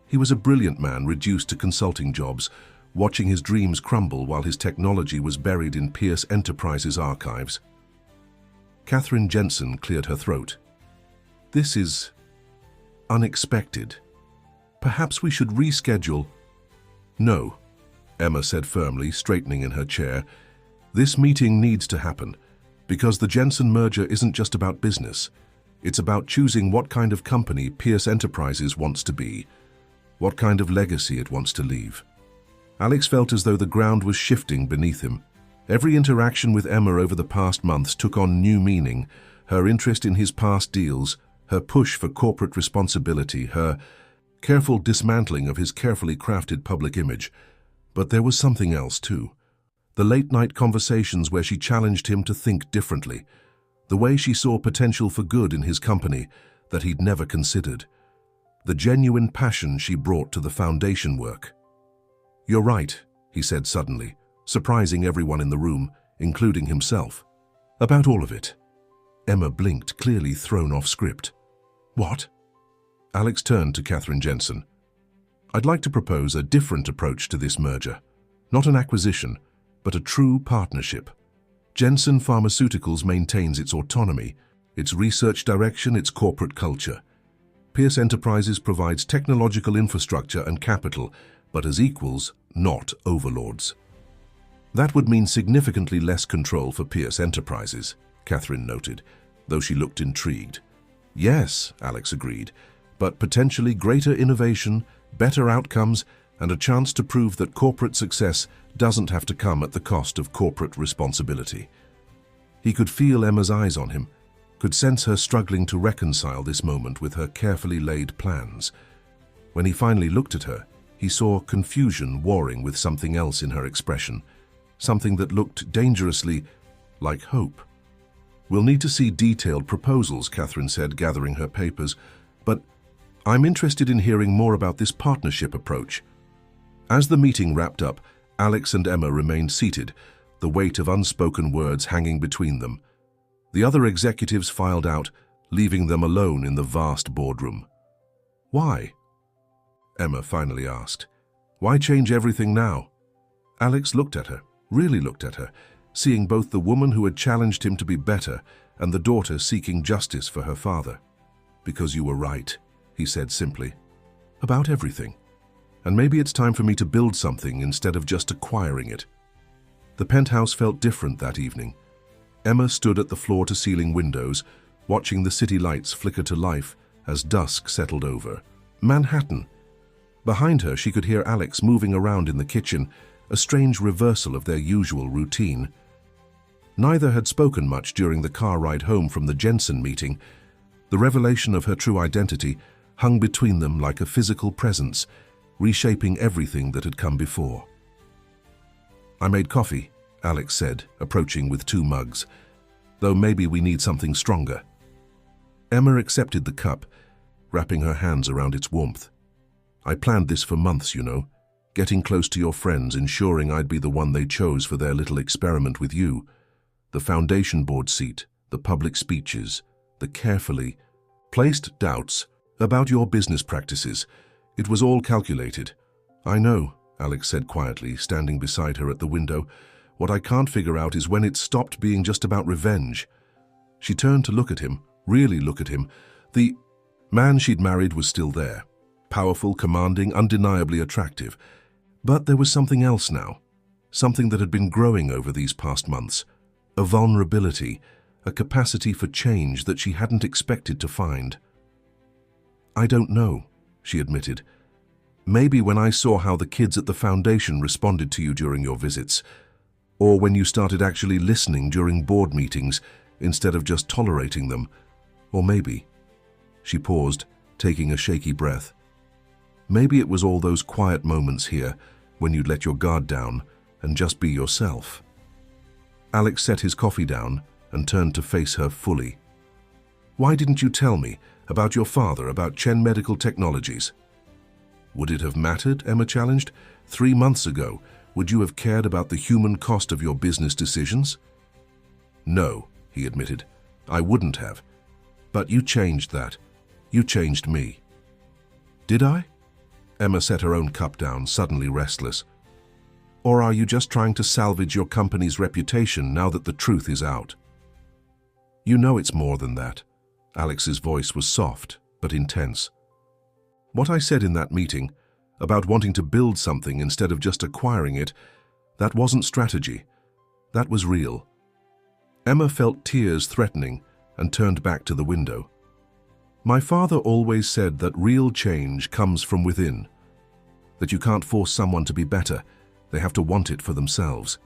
He was a brilliant man reduced to consulting jobs, watching his dreams crumble while his technology was buried in Pierce Enterprises archives." Catherine Jensen cleared her throat. "This is unexpected. Perhaps we should reschedule." "No," Emma said firmly, straightening in her chair. "This meeting needs to happen, because the Jensen merger isn't just about business. It's about choosing what kind of company Pierce Enterprises wants to be, what kind of legacy it wants to leave." Alex felt as though the ground was shifting beneath him. Every interaction with Emma over the past months took on new meaning. Her interest in his past deals, her push for corporate responsibility, her careful dismantling of his carefully crafted public image. But there was something else too. The late-night conversations where she challenged him to think differently. The way she saw potential for good in his company that he'd never considered. The genuine passion she brought to the foundation work. "You're right," he said suddenly, surprising everyone in the room, including himself. "About all of it." Emma blinked, clearly thrown off script. "What?" Alex turned to Catherine Jensen. "I'd like to propose a different approach to this merger. Not an acquisition, but a true partnership. Jensen Pharmaceuticals maintains its autonomy, its research direction, its corporate culture. Pierce Enterprises provides technological infrastructure and capital, but as equals, not overlords. That would mean significantly less control for Pierce Enterprises, Catherine noted, though she looked intrigued. Yes, Alex agreed, but potentially greater innovation, better outcomes, and a chance to prove that corporate success doesn't have to come at the cost of corporate responsibility. He could feel Emma's eyes on him, could sense her struggling to reconcile this moment with her carefully laid plans. When he finally looked at her, he saw confusion warring with something else in her expression, something that looked dangerously like hope. "We'll need to see detailed proposals," Catherine said, gathering her papers, "but I'm interested in hearing more about this partnership approach." As the meeting wrapped up, Alex and Emma remained seated, the weight of unspoken words hanging between them. The other executives filed out, leaving them alone in the vast boardroom. "Why?" Emma finally asked. "Why change everything now?" Alex looked at her, really looked at her, seeing both the woman who had challenged him to be better and the daughter seeking justice for her father. "Because you were right," he said simply. "About everything. And maybe it's time for me to build something instead of just acquiring it." The penthouse felt different that evening. Emma stood at the floor-to-ceiling windows, watching the city lights flicker to life as dusk settled over. Manhattan. Behind her, she could hear Alex moving around in the kitchen, a strange reversal of their usual routine. Neither had spoken much during the car ride home from the Jensen meeting. The revelation of her true identity hung between them like a physical presence, reshaping everything that had come before. "I made coffee," Alex said, approaching with 2 mugs, "though maybe we need something stronger." Emma accepted the cup, wrapping her hands around its warmth. "I planned this for months, you know, getting close to your friends, ensuring I'd be the one they chose for their little experiment with you. The foundation board seat, the public speeches, the carefully placed doubts about your business practices. It was all calculated." "I know," Alex said quietly, standing beside her at the window. "What I can't figure out is when it stopped being just about revenge." She turned to look at him, really look at him. The man she'd married was still there, powerful, commanding, undeniably attractive. But there was something else now, something that had been growing over these past months, a vulnerability, a capacity for change that she hadn't expected to find. "I don't know," she admitted. "Maybe when I saw how the kids at the foundation responded to you during your visits, or when you started actually listening during board meetings instead of just tolerating them, or maybe..." She paused, taking a shaky breath. "Maybe it was all those quiet moments here when you'd let your guard down and just be yourself." Alex set his coffee down and turned to face her fully. "Why didn't you tell me about your father, about Chen Medical Technologies?" "Would it have mattered?" Emma challenged. 3 months ago, would you have cared about the human cost of your business decisions?" "No," he admitted. "I wouldn't have. But you changed that. You changed me." "Did I?" Emma set her own cup down, suddenly restless. "Or are you just trying to salvage your company's reputation now that the truth is out?" "You know it's more than that." Alex's voice was soft, but intense. "What I said in that meeting, about wanting to build something instead of just acquiring it, that wasn't strategy. That was real." Emma felt tears threatening and turned back to the window. "My father always said that real change comes from within, that you can't force someone to be better, they have to want it for themselves."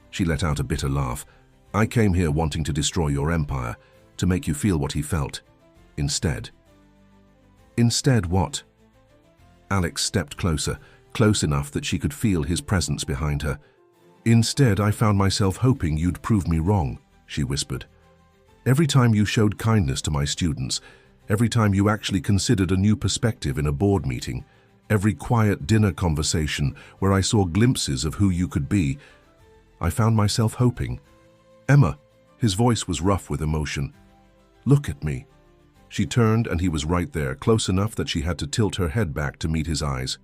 She let out a bitter laugh. "I came here wanting to destroy your empire, to make you feel what he felt. Instead." "Instead what?" Alex stepped closer, close enough that she could feel his presence behind her. "Instead, I found myself hoping you'd prove me wrong," she whispered. "Every time you showed kindness to my students, every time you actually considered a new perspective in a board meeting, every quiet dinner conversation where I saw glimpses of who you could be, I found myself hoping." "Emma," his voice was rough with emotion, "look at me." She turned and he was right there, close enough that she had to tilt her head back to meet his eyes.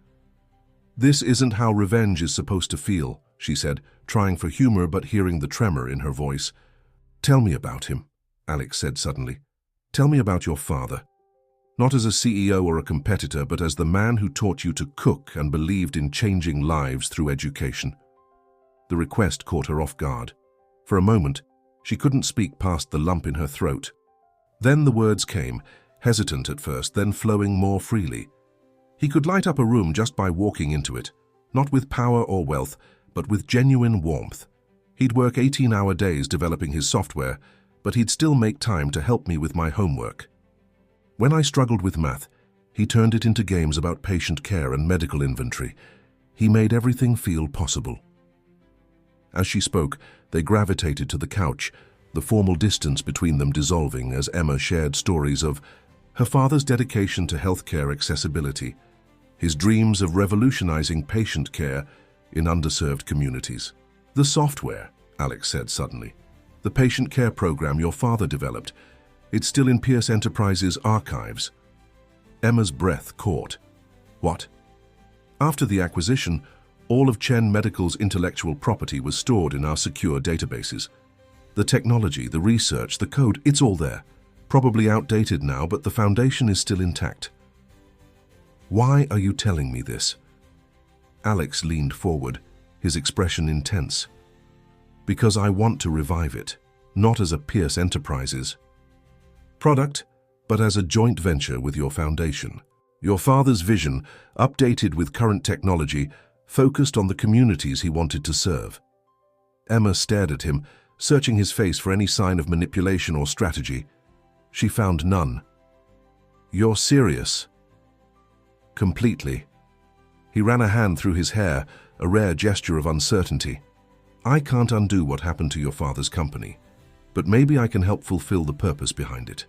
"This isn't how revenge is supposed to feel," she said, trying for humor but hearing the tremor in her voice. "Tell me about him," Alex said suddenly. "Tell me about your father. Not as a CEO or a competitor, but as the man who taught you to cook and believed in changing lives through education." The request caught her off guard. For a moment, she couldn't speak past the lump in her throat. Then the words came, hesitant at first, then flowing more freely. He could light up a room just by walking into it, not with power or wealth, but with genuine warmth. He'd work 18-hour days developing his software, but he'd still make time to help me with my homework. When I struggled with math, he turned it into games about patient care and medical inventory. He made everything feel possible. As she spoke, they gravitated to the couch, the formal distance between them dissolving as Emma shared stories of her father's dedication to healthcare accessibility, his dreams of revolutionizing patient care in underserved communities. "The software," Alex said suddenly. "The patient care program your father developed. It's still in Pierce Enterprises' archives." Emma's breath caught. "What?" "After the acquisition, all of Chen Medical's intellectual property was stored in our secure databases. The technology, the research, the code, it's all there. Probably outdated now, but the foundation is still intact." "Why are you telling me this?" Alex leaned forward, his expression intense. "Because I want to revive it, not as a Pierce Enterprises product, but as a joint venture with your foundation. Your father's vision, updated with current technology, focused on the communities he wanted to serve." Emma stared at him, searching his face for any sign of manipulation or strategy. She found none. "You're serious?" "Completely." He ran a hand through his hair, a rare gesture of uncertainty. "I can't undo what happened to your father's company, but maybe I can help fulfill the purpose behind it."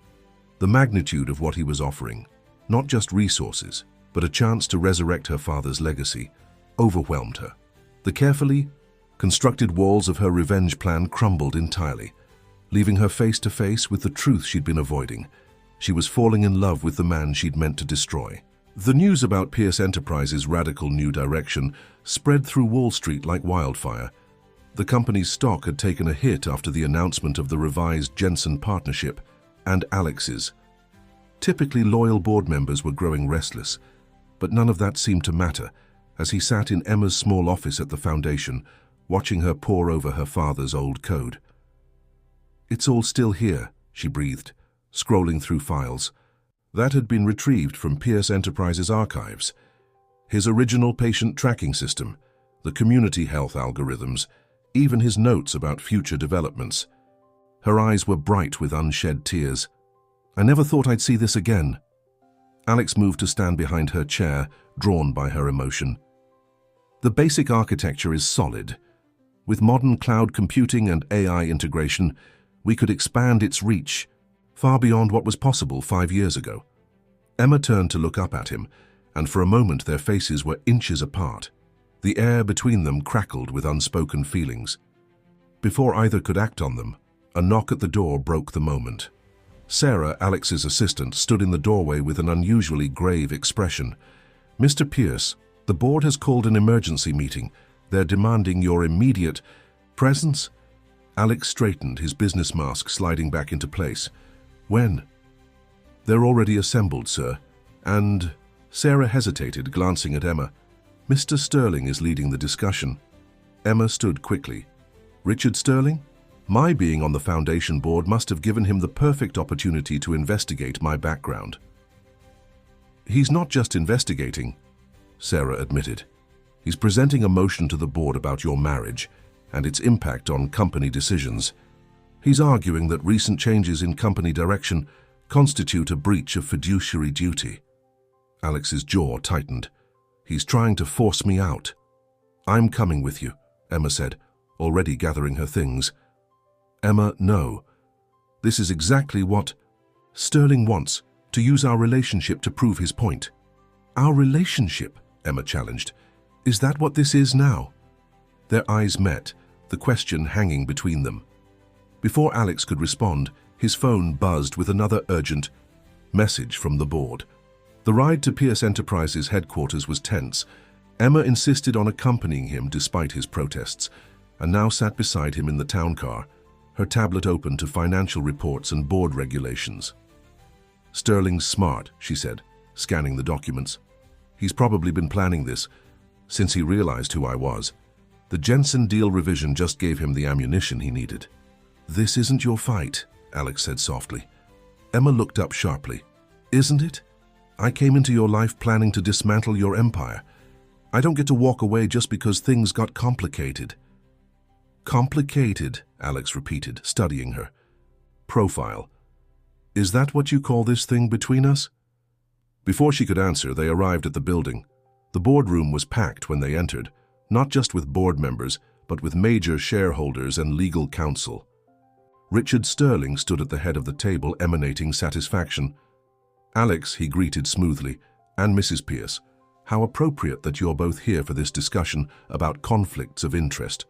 The magnitude of what he was offering, not just resources, but a chance to resurrect her father's legacy, overwhelmed her. The carefully constructed walls of her revenge plan crumbled entirely, leaving her face to face with the truth she'd been avoiding. She was falling in love with the man she'd meant to destroy. The news about Pierce Enterprises' radical new direction spread through Wall Street like wildfire. The company's stock had taken a hit after the announcement of the revised Jensen partnership, and Alex's. Typically loyal board members were growing restless, but none of that seemed to matter as he sat in Emma's small office at the foundation, watching her pore over her father's old code. "It's all still here," she breathed, scrolling through files. That had been retrieved from Pierce Enterprises' archives. His original patient tracking system, the community health algorithms, even his notes about future developments. Her eyes were bright with unshed tears. "I never thought I'd see this again." Alex moved to stand behind her chair, drawn by her emotion. "The basic architecture is solid. With modern cloud computing and AI integration, we could expand its reach far beyond what was possible 5 years ago." Emma turned to look up at him, and for a moment their faces were inches apart. The air between them crackled with unspoken feelings. Before either could act on them, a knock at the door broke the moment. Sarah, Alex's assistant, stood in the doorway with an unusually grave expression. "Mr. Pierce, the board has called an emergency meeting. They're demanding your immediate presence." Alex straightened, his business mask sliding back into place. "When?" "They're already assembled, sir. And—" Sarah hesitated, glancing at Emma. "Mr. Sterling is leading the discussion." Emma stood quickly. "Richard Sterling? My being on the foundation board must have given him the perfect opportunity to investigate my background." "He's not just investigating," Sarah admitted. "He's presenting a motion to the board about your marriage and its impact on company decisions. He's arguing that recent changes in company direction constitute a breach of fiduciary duty." Alex's jaw tightened. "He's trying to force me out." "I'm coming with you," Emma said, already gathering her things. "Emma, no. This is exactly what Sterling wants, to use our relationship to prove his point." "Our relationship?" Emma challenged. "Is that what this is now?" Their eyes met, the question hanging between them. Before Alex could respond, his phone buzzed with another urgent message from the board. The ride to Pierce Enterprises headquarters was tense. Emma insisted on accompanying him despite his protests, and now sat beside him in the town car, her tablet open to financial reports and board regulations. "Sterling's smart," she said, scanning the documents. "He's probably been planning this since he realized who I was. The Jensen deal revision just gave him the ammunition he needed. "This isn't your fight," Alex said softly. Emma looked up sharply. "Isn't it? I came into your life planning to dismantle your empire. I don't get to walk away just because things got complicated." "Complicated," Alex repeated, studying her. "Profile. Is that what you call this thing between us?" Before she could answer, they arrived at the building. The boardroom was packed when they entered, not just with board members, but with major shareholders and legal counsel. Richard Sterling stood at the head of the table, emanating satisfaction. "Alex," he greeted smoothly, "and Mrs. Pierce, how appropriate that you're both here for this discussion about conflicts of interest."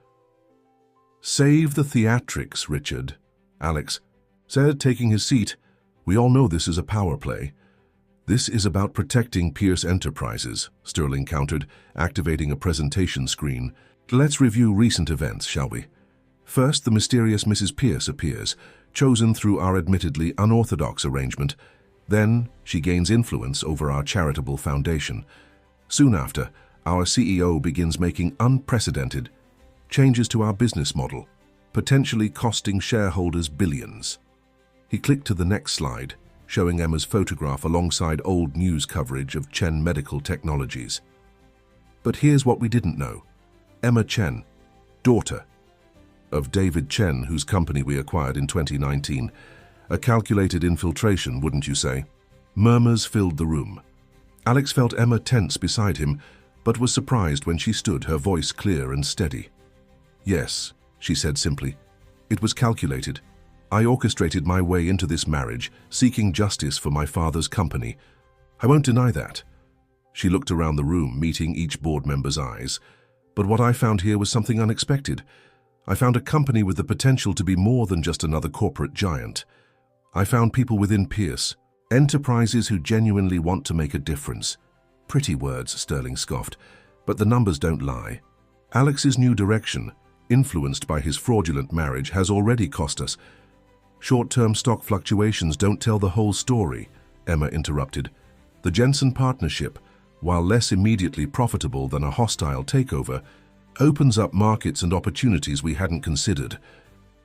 "Save the theatrics, Richard," Alex said, taking his seat. "We all know this is a power play." "This is about protecting Pierce Enterprises," Sterling countered, activating a presentation screen. "Let's review recent events, shall we? First, the mysterious Mrs. Pierce appears, chosen through our admittedly unorthodox arrangement. Then, she gains influence over our charitable foundation. Soon after, our CEO begins making unprecedented changes to our business model, potentially costing shareholders billions." He clicked to the next slide, showing Emma's photograph alongside old news coverage of Chen Medical Technologies. But here's what we didn't know. Emma Chen, daughter of David Chen, whose company we acquired in 2019. A calculated infiltration, wouldn't you say? Murmurs filled the room. Alex felt Emma tense beside him, but was surprised when she stood, her voice clear and steady. "Yes," she said simply. "It was calculated. I orchestrated my way into this marriage, seeking justice for my father's company. I won't deny that." She looked around the room, meeting each board member's eyes. "But what I found here was something unexpected. I found a company with the potential to be more than just another corporate giant. I found people within Pierce, enterprises who genuinely want to make a difference." "Pretty words," Sterling scoffed, "but the numbers don't lie. Alex's new direction, influenced by his fraudulent marriage, has already cost us." "Short-term stock fluctuations don't tell the whole story," Emma interrupted. "The Jensen partnership, while less immediately profitable than a hostile takeover, opens up markets and opportunities we hadn't considered.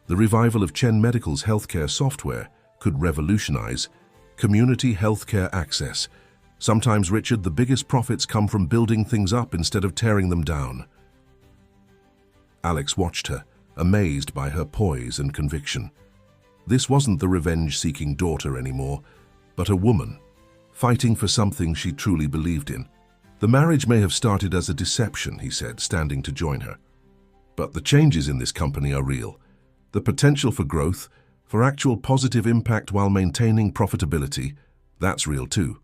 The revival of Chen Medical's healthcare software could revolutionize community healthcare access. Sometimes, Richard, the biggest profits come from building things up instead of tearing them down." Alex watched her, amazed by her poise and conviction. This wasn't the revenge-seeking daughter anymore, but a woman, fighting for something she truly believed in. "The marriage may have started as a deception," he said, standing to join her. "But the changes in this company are real. The potential for growth, for actual positive impact while maintaining profitability, that's real too."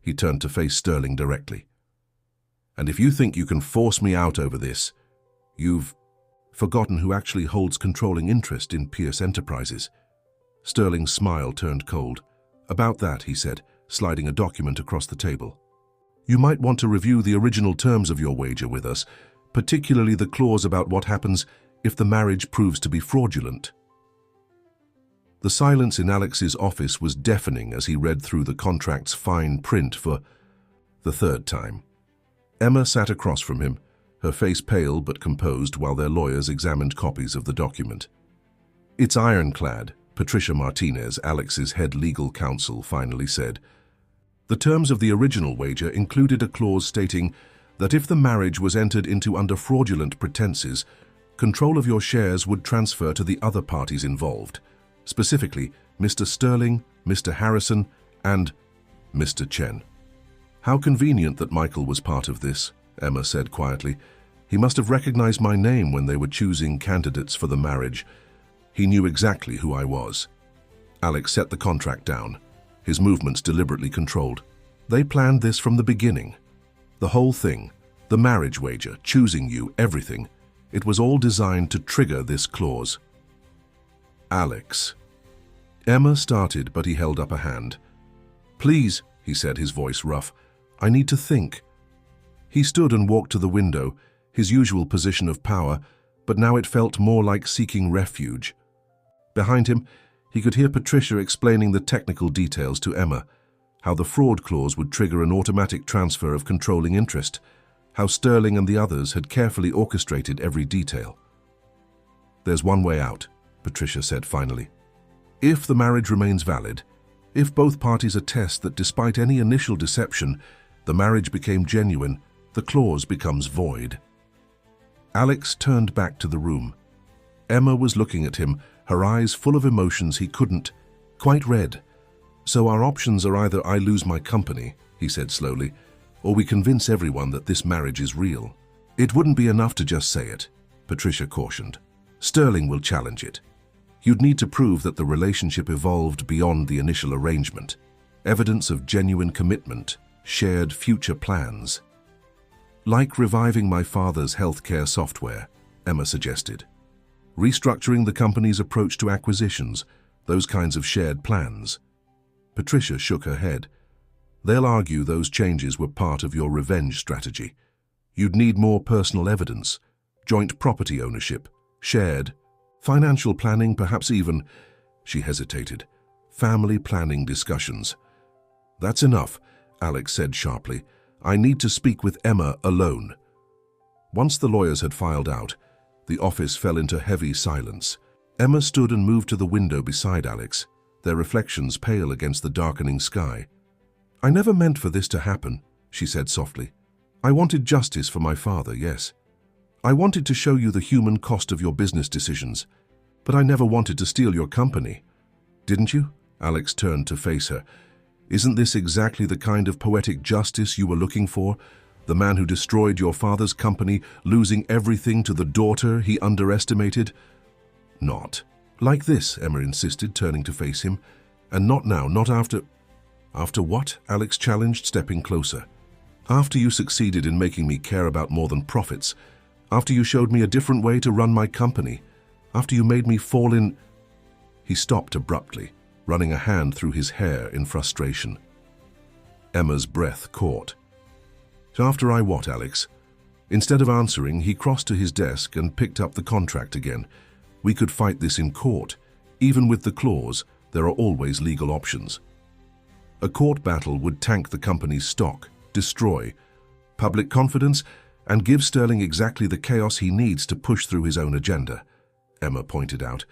He turned to face Sterling directly. "And if you think you can force me out over this, you've forgotten who actually holds controlling interest in Pierce Enterprises." Sterling's smile turned cold. "About that," he said, sliding a document across the table. "You might want to review the original terms of your wager with us, particularly the clause about what happens if the marriage proves to be fraudulent." The silence in Alex's office was deafening as he read through the contract's fine print for the third time. Emma sat across from him, her face pale but composed, while their lawyers examined copies of the document. "It's ironclad," Patricia Martinez, Alex's head legal counsel, finally said. "The terms of the original wager included a clause stating that if the marriage was entered into under fraudulent pretenses, control of your shares would transfer to the other parties involved, specifically Mr. Sterling, Mr. Harrison, and Mr. Chen." "How convenient that Michael was part of this," Emma said quietly. "He must have recognized my name when they were choosing candidates for the marriage. He knew exactly who I was." Alex set the contract down, his movements deliberately controlled. "They planned this from the beginning. The whole thing, the marriage wager, choosing you, everything. It was all designed to trigger this clause." "Alex." Emma started, but he held up a hand. "Please," he said, his voice rough, "I need to think." He stood and walked to the window, his usual position of power, but now it felt more like seeking refuge. Behind him, he could hear Patricia explaining the technical details to Emma, how the fraud clause would trigger an automatic transfer of controlling interest, how Sterling and the others had carefully orchestrated every detail. "There's one way out," Patricia said finally. "If the marriage remains valid, if both parties attest that despite any initial deception, the marriage became genuine, the clause becomes void." Alex turned back to the room. Emma was looking at him, her eyes full of emotions he couldn't quite read. "So our options are either I lose my company," he said slowly, "or we convince everyone that this marriage is real." "It wouldn't be enough to just say it," Patricia cautioned. "Sterling will challenge it. You'd need to prove that the relationship evolved beyond the initial arrangement. Evidence of genuine commitment, shared future plans." "Like reviving my father's healthcare software," Emma suggested. "Restructuring the company's approach to acquisitions, those kinds of shared plans." Patricia shook her head. "They'll argue those changes were part of your revenge strategy. You'd need more personal evidence, joint property ownership, shared financial planning, perhaps even," she hesitated, "family planning discussions." "That's enough," Alex said sharply. "I need to speak with Emma alone." Once the lawyers had filed out, the office fell into heavy silence. Emma stood and moved to the window beside Alex, their reflections pale against the darkening sky. "I never meant for this to happen," she said softly. "I wanted justice for my father, yes. I wanted to show you the human cost of your business decisions, but I never wanted to steal your company." "Didn't you?" Alex turned to face her. "Isn't this exactly the kind of poetic justice you were looking for? The man who destroyed your father's company, losing everything to the daughter he underestimated?" "Not like this," Emma insisted, turning to face him. "And not now, not after—" "After what?" Alex challenged, stepping closer. "After you succeeded in making me care about more than profits. After you showed me a different way to run my company. After you made me fall in—" He stopped abruptly, running a hand through his hair in frustration. Emma's breath caught. "After I what, Alex?" Instead of answering, he crossed to his desk and picked up the contract again. "We could fight this in court. Even with the clause, there are always legal options. A court battle would tank the company's stock, destroy public confidence, and give Sterling exactly the chaos he needs to push through his own agenda," Emma pointed out.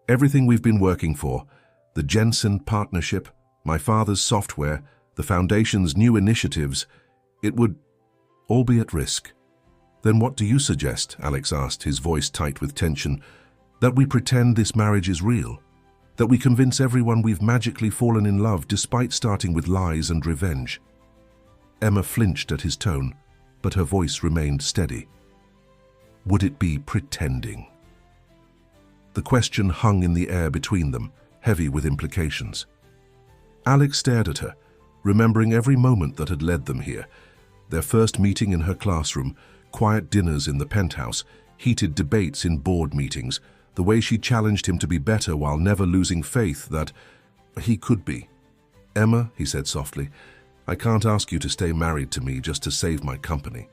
"Everything we've been working for, the Jensen partnership, my father's software, the Foundation's new initiatives, it would all be at risk." "Then what do you suggest?" Alex asked, his voice tight with tension. "That we pretend this marriage is real? That we convince everyone we've magically fallen in love despite starting with lies and revenge?" Emma flinched at his tone, but her voice remained steady. "Would it be pretending?" The question hung in the air between them, heavy with implications. Alex stared at her, remembering every moment that had led them here. Their first meeting in her classroom, quiet dinners in the penthouse, heated debates in board meetings, the way she challenged him to be better while never losing faith that he could be. "Emma," he said softly, "I can't ask you to stay married to me just to save my company."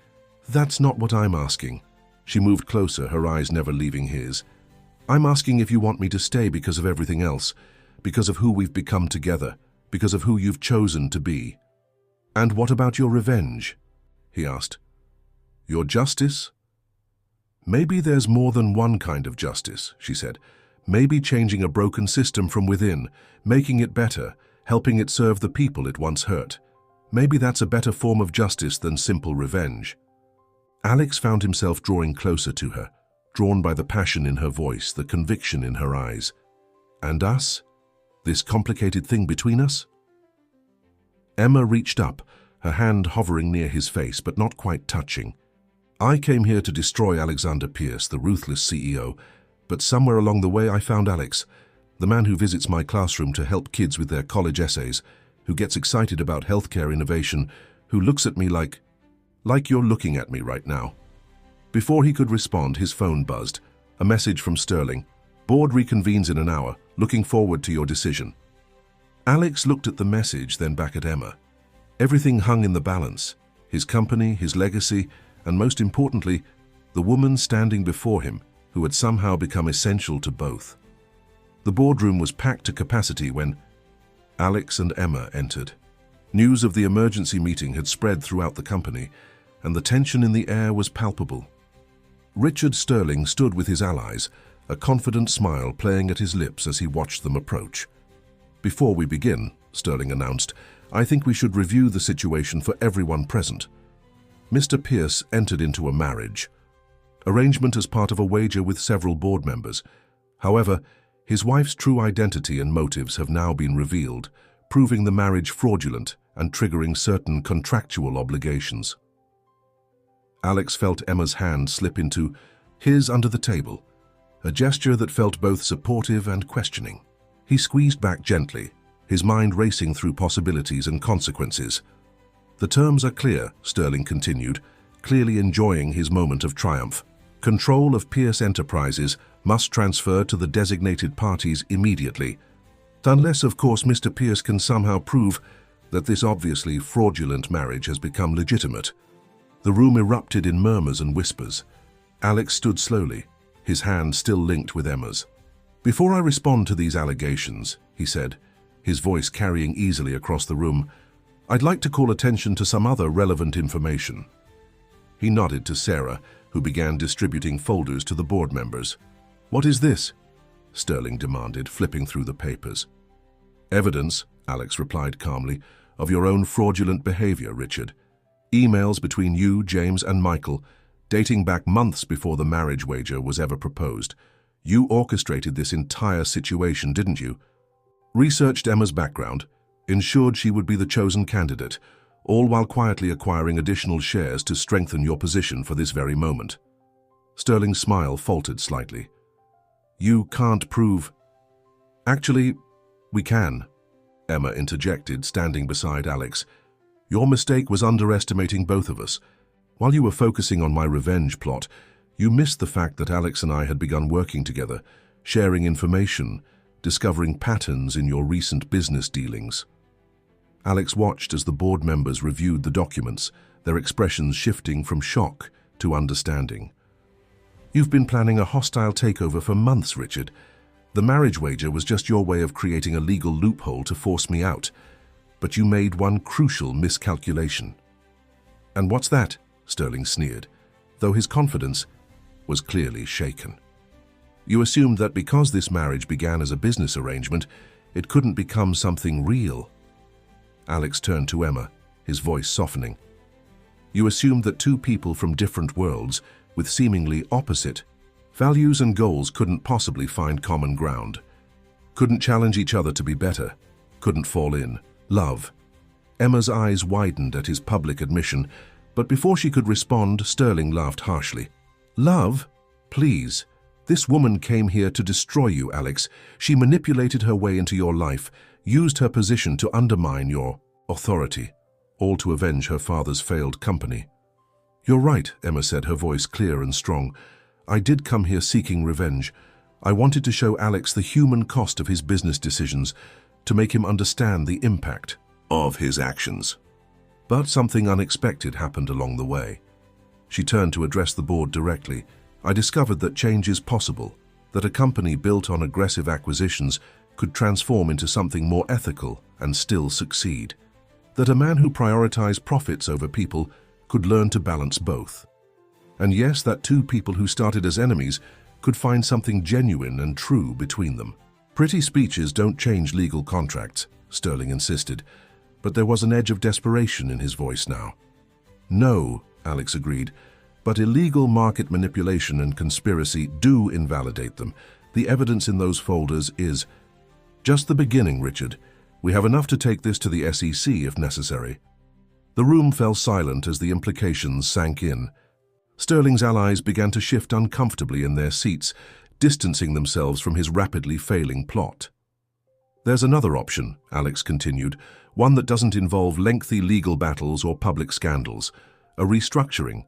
"That's not what I'm asking." She moved closer, her eyes never leaving his. "I'm asking if you want me to stay because of everything else, because of who we've become together, because of who you've chosen to be." "And what about your revenge?" he asked. "Your justice?" "Maybe there's more than one kind of justice," she said. "Maybe changing a broken system from within, making it better, helping it serve the people it once hurt. Maybe that's a better form of justice than simple revenge." Alex found himself drawing closer to her, drawn by the passion in her voice, the conviction in her eyes. "And us? This complicated thing between us?" Emma reached up, her hand hovering near his face but not quite touching. "I came here to destroy Alexander Pierce, the ruthless CEO, but somewhere along the way I found Alex, the man who visits my classroom to help kids with their college essays, who gets excited about healthcare innovation, who looks at me like you're looking at me right now." Before he could respond, his phone buzzed. A message from Sterling. "Board reconvenes in an hour. Looking forward to your decision." Alex looked at the message, then back at Emma. Everything hung in the balance. His company, his legacy, and most importantly, the woman standing before him, who had somehow become essential to both. The boardroom was packed to capacity when Alex and Emma entered. News of the emergency meeting had spread throughout the company. and the tension in the air was palpable. Richard Sterling stood with his allies, a confident smile playing at his lips as he watched them approach. "Before we begin," Sterling announced, "I think we should review the situation for everyone present. Mr. Pierce entered into a marriage arrangement as part of a wager with several board members. However, his wife's true identity and motives have now been revealed, proving the marriage fraudulent and triggering certain contractual obligations." Alex felt Emma's hand slip into his under the table, a gesture that felt both supportive and questioning. He squeezed back gently, his mind racing through possibilities and consequences. "The terms are clear," Sterling continued, clearly enjoying his moment of triumph. "Control of Pierce Enterprises must transfer to the designated parties immediately, unless, of course, Mr. Pierce can somehow prove that this obviously fraudulent marriage has become legitimate." The room erupted in murmurs and whispers. Alex stood slowly, his hand still linked with Emma's. "Before I respond to these allegations," he said, his voice carrying easily across the room, "I'd like to call attention to some other relevant information." He nodded to Sarah, who began distributing folders to the board members. "What is this?" Sterling demanded, flipping through the papers. "Evidence," Alex replied calmly, "of your own fraudulent behavior, Richard. Emails between you, James, and Michael, dating back months before the marriage wager was ever proposed. You orchestrated this entire situation, didn't you? Researched Emma's background, ensured she would be the chosen candidate, all while quietly acquiring additional shares to strengthen your position for this very moment." Sterling's smile faltered slightly. "You can't prove—" "Actually, we can," Emma interjected, standing beside Alex. "Your mistake was underestimating both of us. While you were focusing on my revenge plot, you missed the fact that Alex and I had begun working together, sharing information, discovering patterns in your recent business dealings." Alex watched as the board members reviewed the documents, their expressions shifting from shock to understanding. "You've been planning a hostile takeover for months, Richard. The marriage wager was just your way of creating a legal loophole to force me out. But you made one crucial miscalculation." "And what's that?" Sterling sneered, though his confidence was clearly shaken. "You assumed that because this marriage began as a business arrangement, it couldn't become something real." Alex turned to Emma, his voice softening. "You assumed that two people from different worlds, with seemingly opposite values and goals, couldn't possibly find common ground, couldn't challenge each other to be better, couldn't fall in love." Emma's eyes widened at his public admission, but before she could respond, Sterling laughed harshly. "Love? Please. This woman came here to destroy you, Alex. She manipulated her way into your life, used her position to undermine your authority, all to avenge her father's failed company." "You're right," Emma said, her voice clear and strong. "I did come here seeking revenge. I wanted to show Alex the human cost of his business decisions, to make him understand the impact of his actions. But something unexpected happened along the way." She turned to address the board directly. "I discovered that change is possible, that a company built on aggressive acquisitions could transform into something more ethical and still succeed. That a man who prioritized profits over people could learn to balance both. And yes, that two people who started as enemies could find something genuine and true between them." "Pretty speeches don't change legal contracts," Sterling insisted, but there was an edge of desperation in his voice now. "No," Alex agreed, "but illegal market manipulation and conspiracy do invalidate them. The evidence in those folders is just the beginning, Richard. We have enough to take this to the SEC if necessary." The room fell silent as the implications sank in. Sterling's allies began to shift uncomfortably in their seats, distancing themselves from his rapidly failing plot. "There's another option," Alex continued, "one that doesn't involve lengthy legal battles or public scandals, a restructuring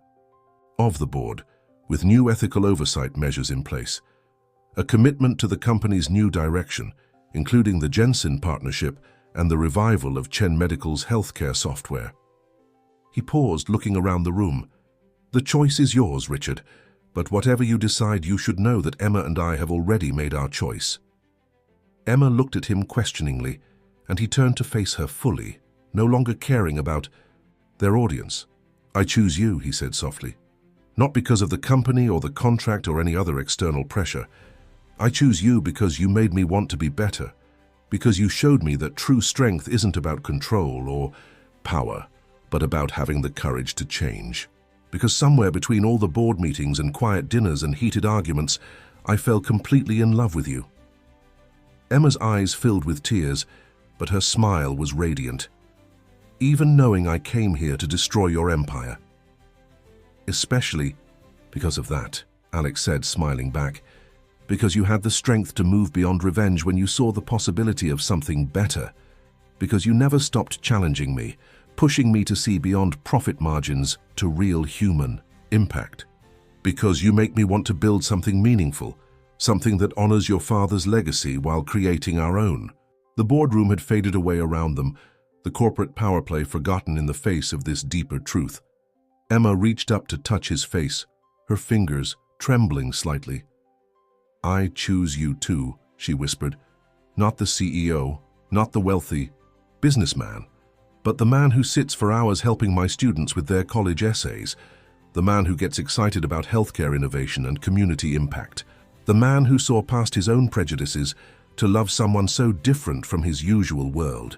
of the board, with new ethical oversight measures in place, a commitment to the company's new direction, including the Jensen partnership and the revival of Chen Medical's healthcare software." He paused, looking around the room. "The choice is yours, Richard, but whatever you decide, you should know that Emma and I have already made our choice." Emma looked at him questioningly, and he turned to face her fully, no longer caring about their audience, I choose you, he said softly. Not because of the company or the contract or any other external pressure. I choose you because you made me want to be better, because you showed me that true strength isn't about control or power, but about having the courage to change. Because somewhere between all the board meetings and quiet dinners and heated arguments, I fell completely in love with you. Emma's eyes filled with tears, but her smile was radiant. Even knowing I came here to destroy your empire. Especially because of that, Alex said, smiling back. Because you had the strength to move beyond revenge when you saw the possibility of something better. Because you never stopped challenging me, pushing me to see beyond profit margins to real human impact. Because you make me want to build something meaningful, something that honors your father's legacy while creating our own. The boardroom had faded away around them, the corporate power play forgotten in the face of this deeper truth. Emma reached up to touch his face, her fingers trembling slightly. I choose you too, she whispered. Not the CEO, not the wealthy businessman, but the man who sits for hours helping my students with their college essays, the man who gets excited about healthcare innovation and community impact, the man who saw past his own prejudices to love someone so different from his usual world.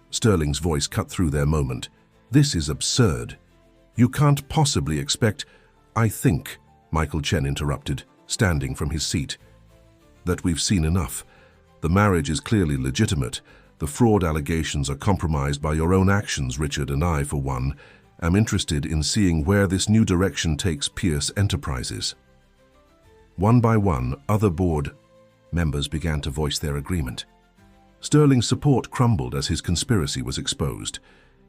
Sterling's voice cut through their moment. This is absurd. You can't possibly expect— I think, Michael Chen interrupted, standing from his seat, that we've seen enough. The marriage is clearly legitimate. The fraud allegations are compromised by your own actions, Richard, and I, for one, am interested in seeing where this new direction takes Pierce Enterprises. One by one, other board members began to voice their agreement. Sterling's support crumbled as his conspiracy was exposed,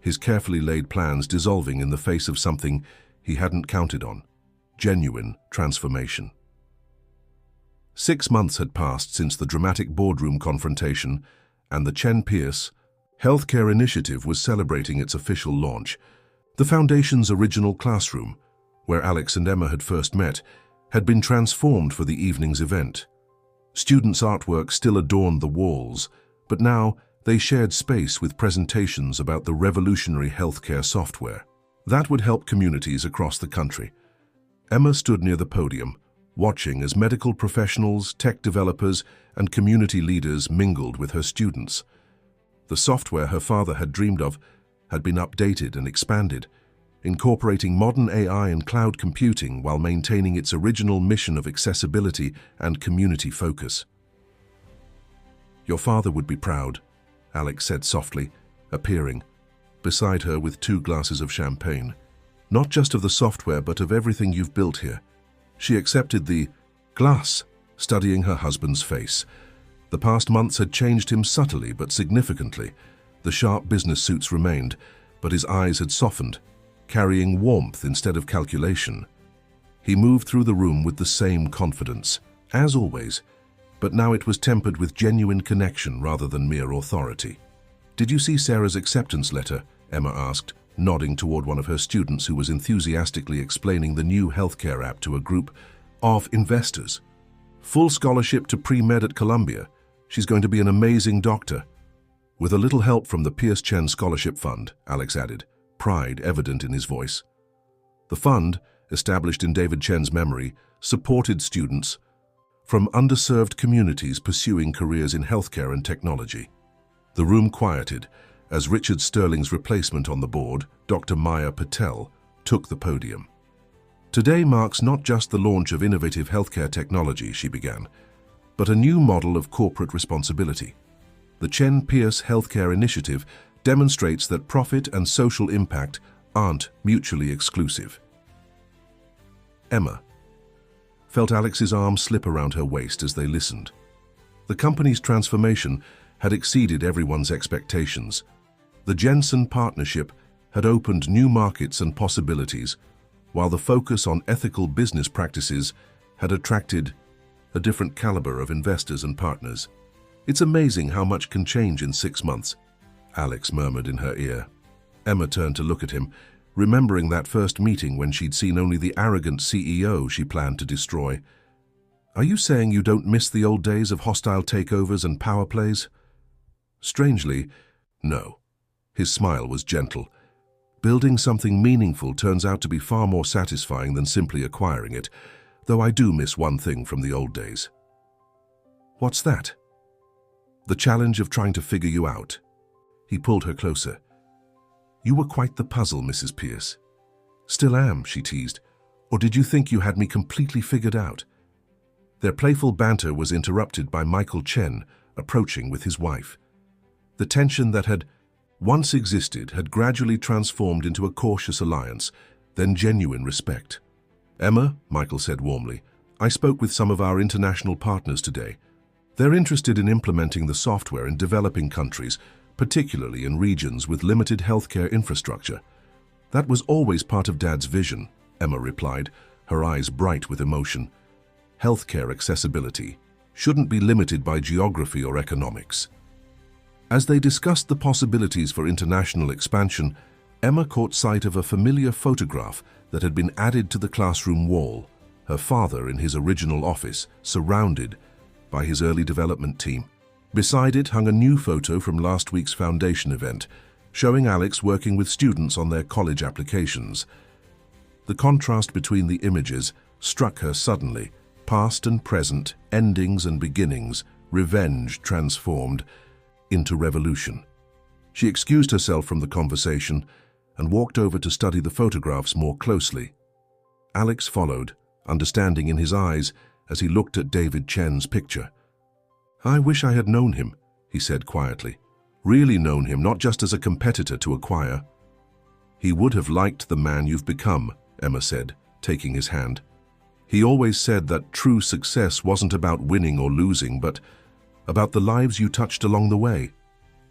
his carefully laid plans dissolving in the face of something he hadn't counted on: genuine transformation. 6 months had passed since the dramatic boardroom confrontation, and the Chen Pierce Healthcare Initiative was celebrating its official launch. The Foundation's original classroom, where Alex and Emma had first met, had been transformed for the evening's event. Students' artwork still adorned the walls, but now they shared space with presentations about the revolutionary healthcare software that would help communities across the country. Emma stood near the podium, watching as medical professionals, tech developers, and community leaders mingled with her students. The software her father had dreamed of had been updated and expanded, incorporating modern AI and cloud computing while maintaining its original mission of accessibility and community focus. Your father would be proud, Alex said softly, appearing beside her with 2 glasses of champagne. Not just of the software, but of everything you've built here. She accepted the glass, studying her husband's face. The past months had changed him subtly but significantly. The sharp business suits remained, but his eyes had softened, carrying warmth instead of calculation. He moved through the room with the same confidence, as always, but now it was tempered with genuine connection rather than mere authority. Did you see Sarah's acceptance letter? Emma asked, nodding toward one of her students who was enthusiastically explaining the new healthcare app to a group of investors. Full scholarship to pre-med at Columbia. She's going to be an amazing doctor. With a little help from the Pierce Chen Scholarship Fund, Alex added, pride evident in his voice. The fund, established in David Chen's memory, supported students from underserved communities pursuing careers in healthcare and technology. The room quieted as Richard Sterling's replacement on the board, Dr. Maya Patel, took the podium. Today marks not just the launch of innovative healthcare technology, she began, but a new model of corporate responsibility. The Chen Pierce Healthcare Initiative demonstrates that profit and social impact aren't mutually exclusive. Emma felt Alex's arm slip around her waist as they listened. The company's transformation had exceeded everyone's expectations. The Jensen partnership had opened new markets and possibilities, while the focus on ethical business practices had attracted a different caliber of investors and partners. It's amazing how much can change in 6 months, Alex murmured in her ear. Emma turned to look at him, remembering that first meeting when she'd seen only the arrogant CEO she planned to destroy. Are you saying you don't miss the old days of hostile takeovers and power plays? Strangely, no. His smile was gentle. Building something meaningful turns out to be far more satisfying than simply acquiring it, though I do miss one thing from the old days. What's that? The challenge of trying to figure you out. He pulled her closer. You were quite the puzzle, Mrs. Pierce. Still am, she teased. Or did you think you had me completely figured out? Their playful banter was interrupted by Michael Chen approaching with his wife. The tension that had once existed had gradually transformed into a cautious alliance, then genuine respect. Emma, Michael said warmly, I spoke with some of our international partners today. They're interested in implementing the software in developing countries, particularly in regions with limited healthcare infrastructure. That was always part of Dad's vision, Emma replied, her eyes bright with emotion. Healthcare accessibility shouldn't be limited by geography or economics. As they discussed the possibilities for international expansion, Emma caught sight of a familiar photograph that had been added to the classroom wall, her father in his original office, surrounded by his early development team. Beside it hung a new photo from last week's foundation event, showing Alex working with students on their college applications. The contrast between the images struck her suddenly. Past and present, endings and beginnings, revenge transformed into revolution. She excused herself from the conversation and walked over to study the photographs more closely. Alex followed, understanding in his eyes as he looked at David Chen's picture. I wish I had known him, he said quietly. Really known him, not just as a competitor to acquire. He would have liked the man you've become, Emma said, taking his hand. He always said that true success wasn't about winning or losing, but about the lives you touched along the way.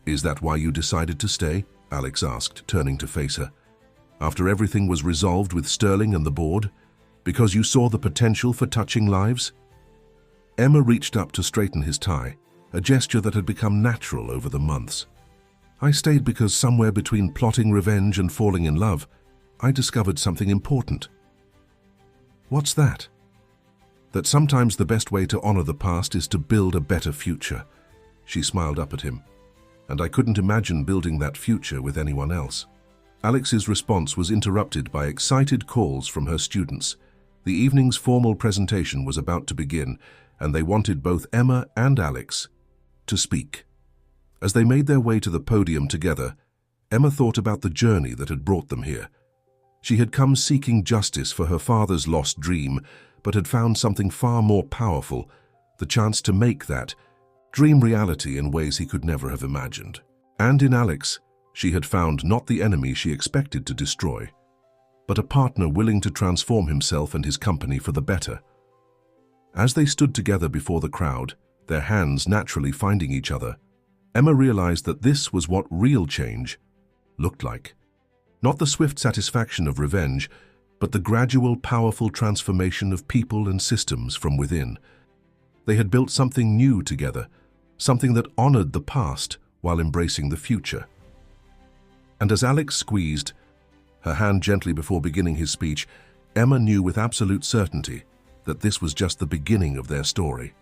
Is that why you decided to stay? Alex asked, turning to face her. After everything was resolved with Sterling and the board? Because you saw the potential for touching lives? Emma reached up to straighten his tie, a gesture that had become natural over the months. I stayed because somewhere between plotting revenge and falling in love, I discovered something important. What's that? That sometimes the best way to honor the past is to build a better future. She smiled up at him, and I couldn't imagine building that future with anyone else. Alex's response was interrupted by excited calls from her students. The evening's formal presentation was about to begin, and they wanted both Emma and Alex to speak. As they made their way to the podium together, Emma thought about the journey that had brought them here. She had come seeking justice for her father's lost dream, but had found something far more powerful, the chance to make that dream reality in ways he could never have imagined. And in Alex, she had found not the enemy she expected to destroy, but a partner willing to transform himself and his company for the better. As they stood together before the crowd, their hands naturally finding each other, Emma realized that this was what real change looked like. Not the swift satisfaction of revenge, but the gradual, powerful transformation of people and systems from within. They had built something new together, something that honored the past while embracing the future. And as Alex squeezed her hand gently before beginning his speech, Emma knew with absolute certainty that this was just the beginning of their story.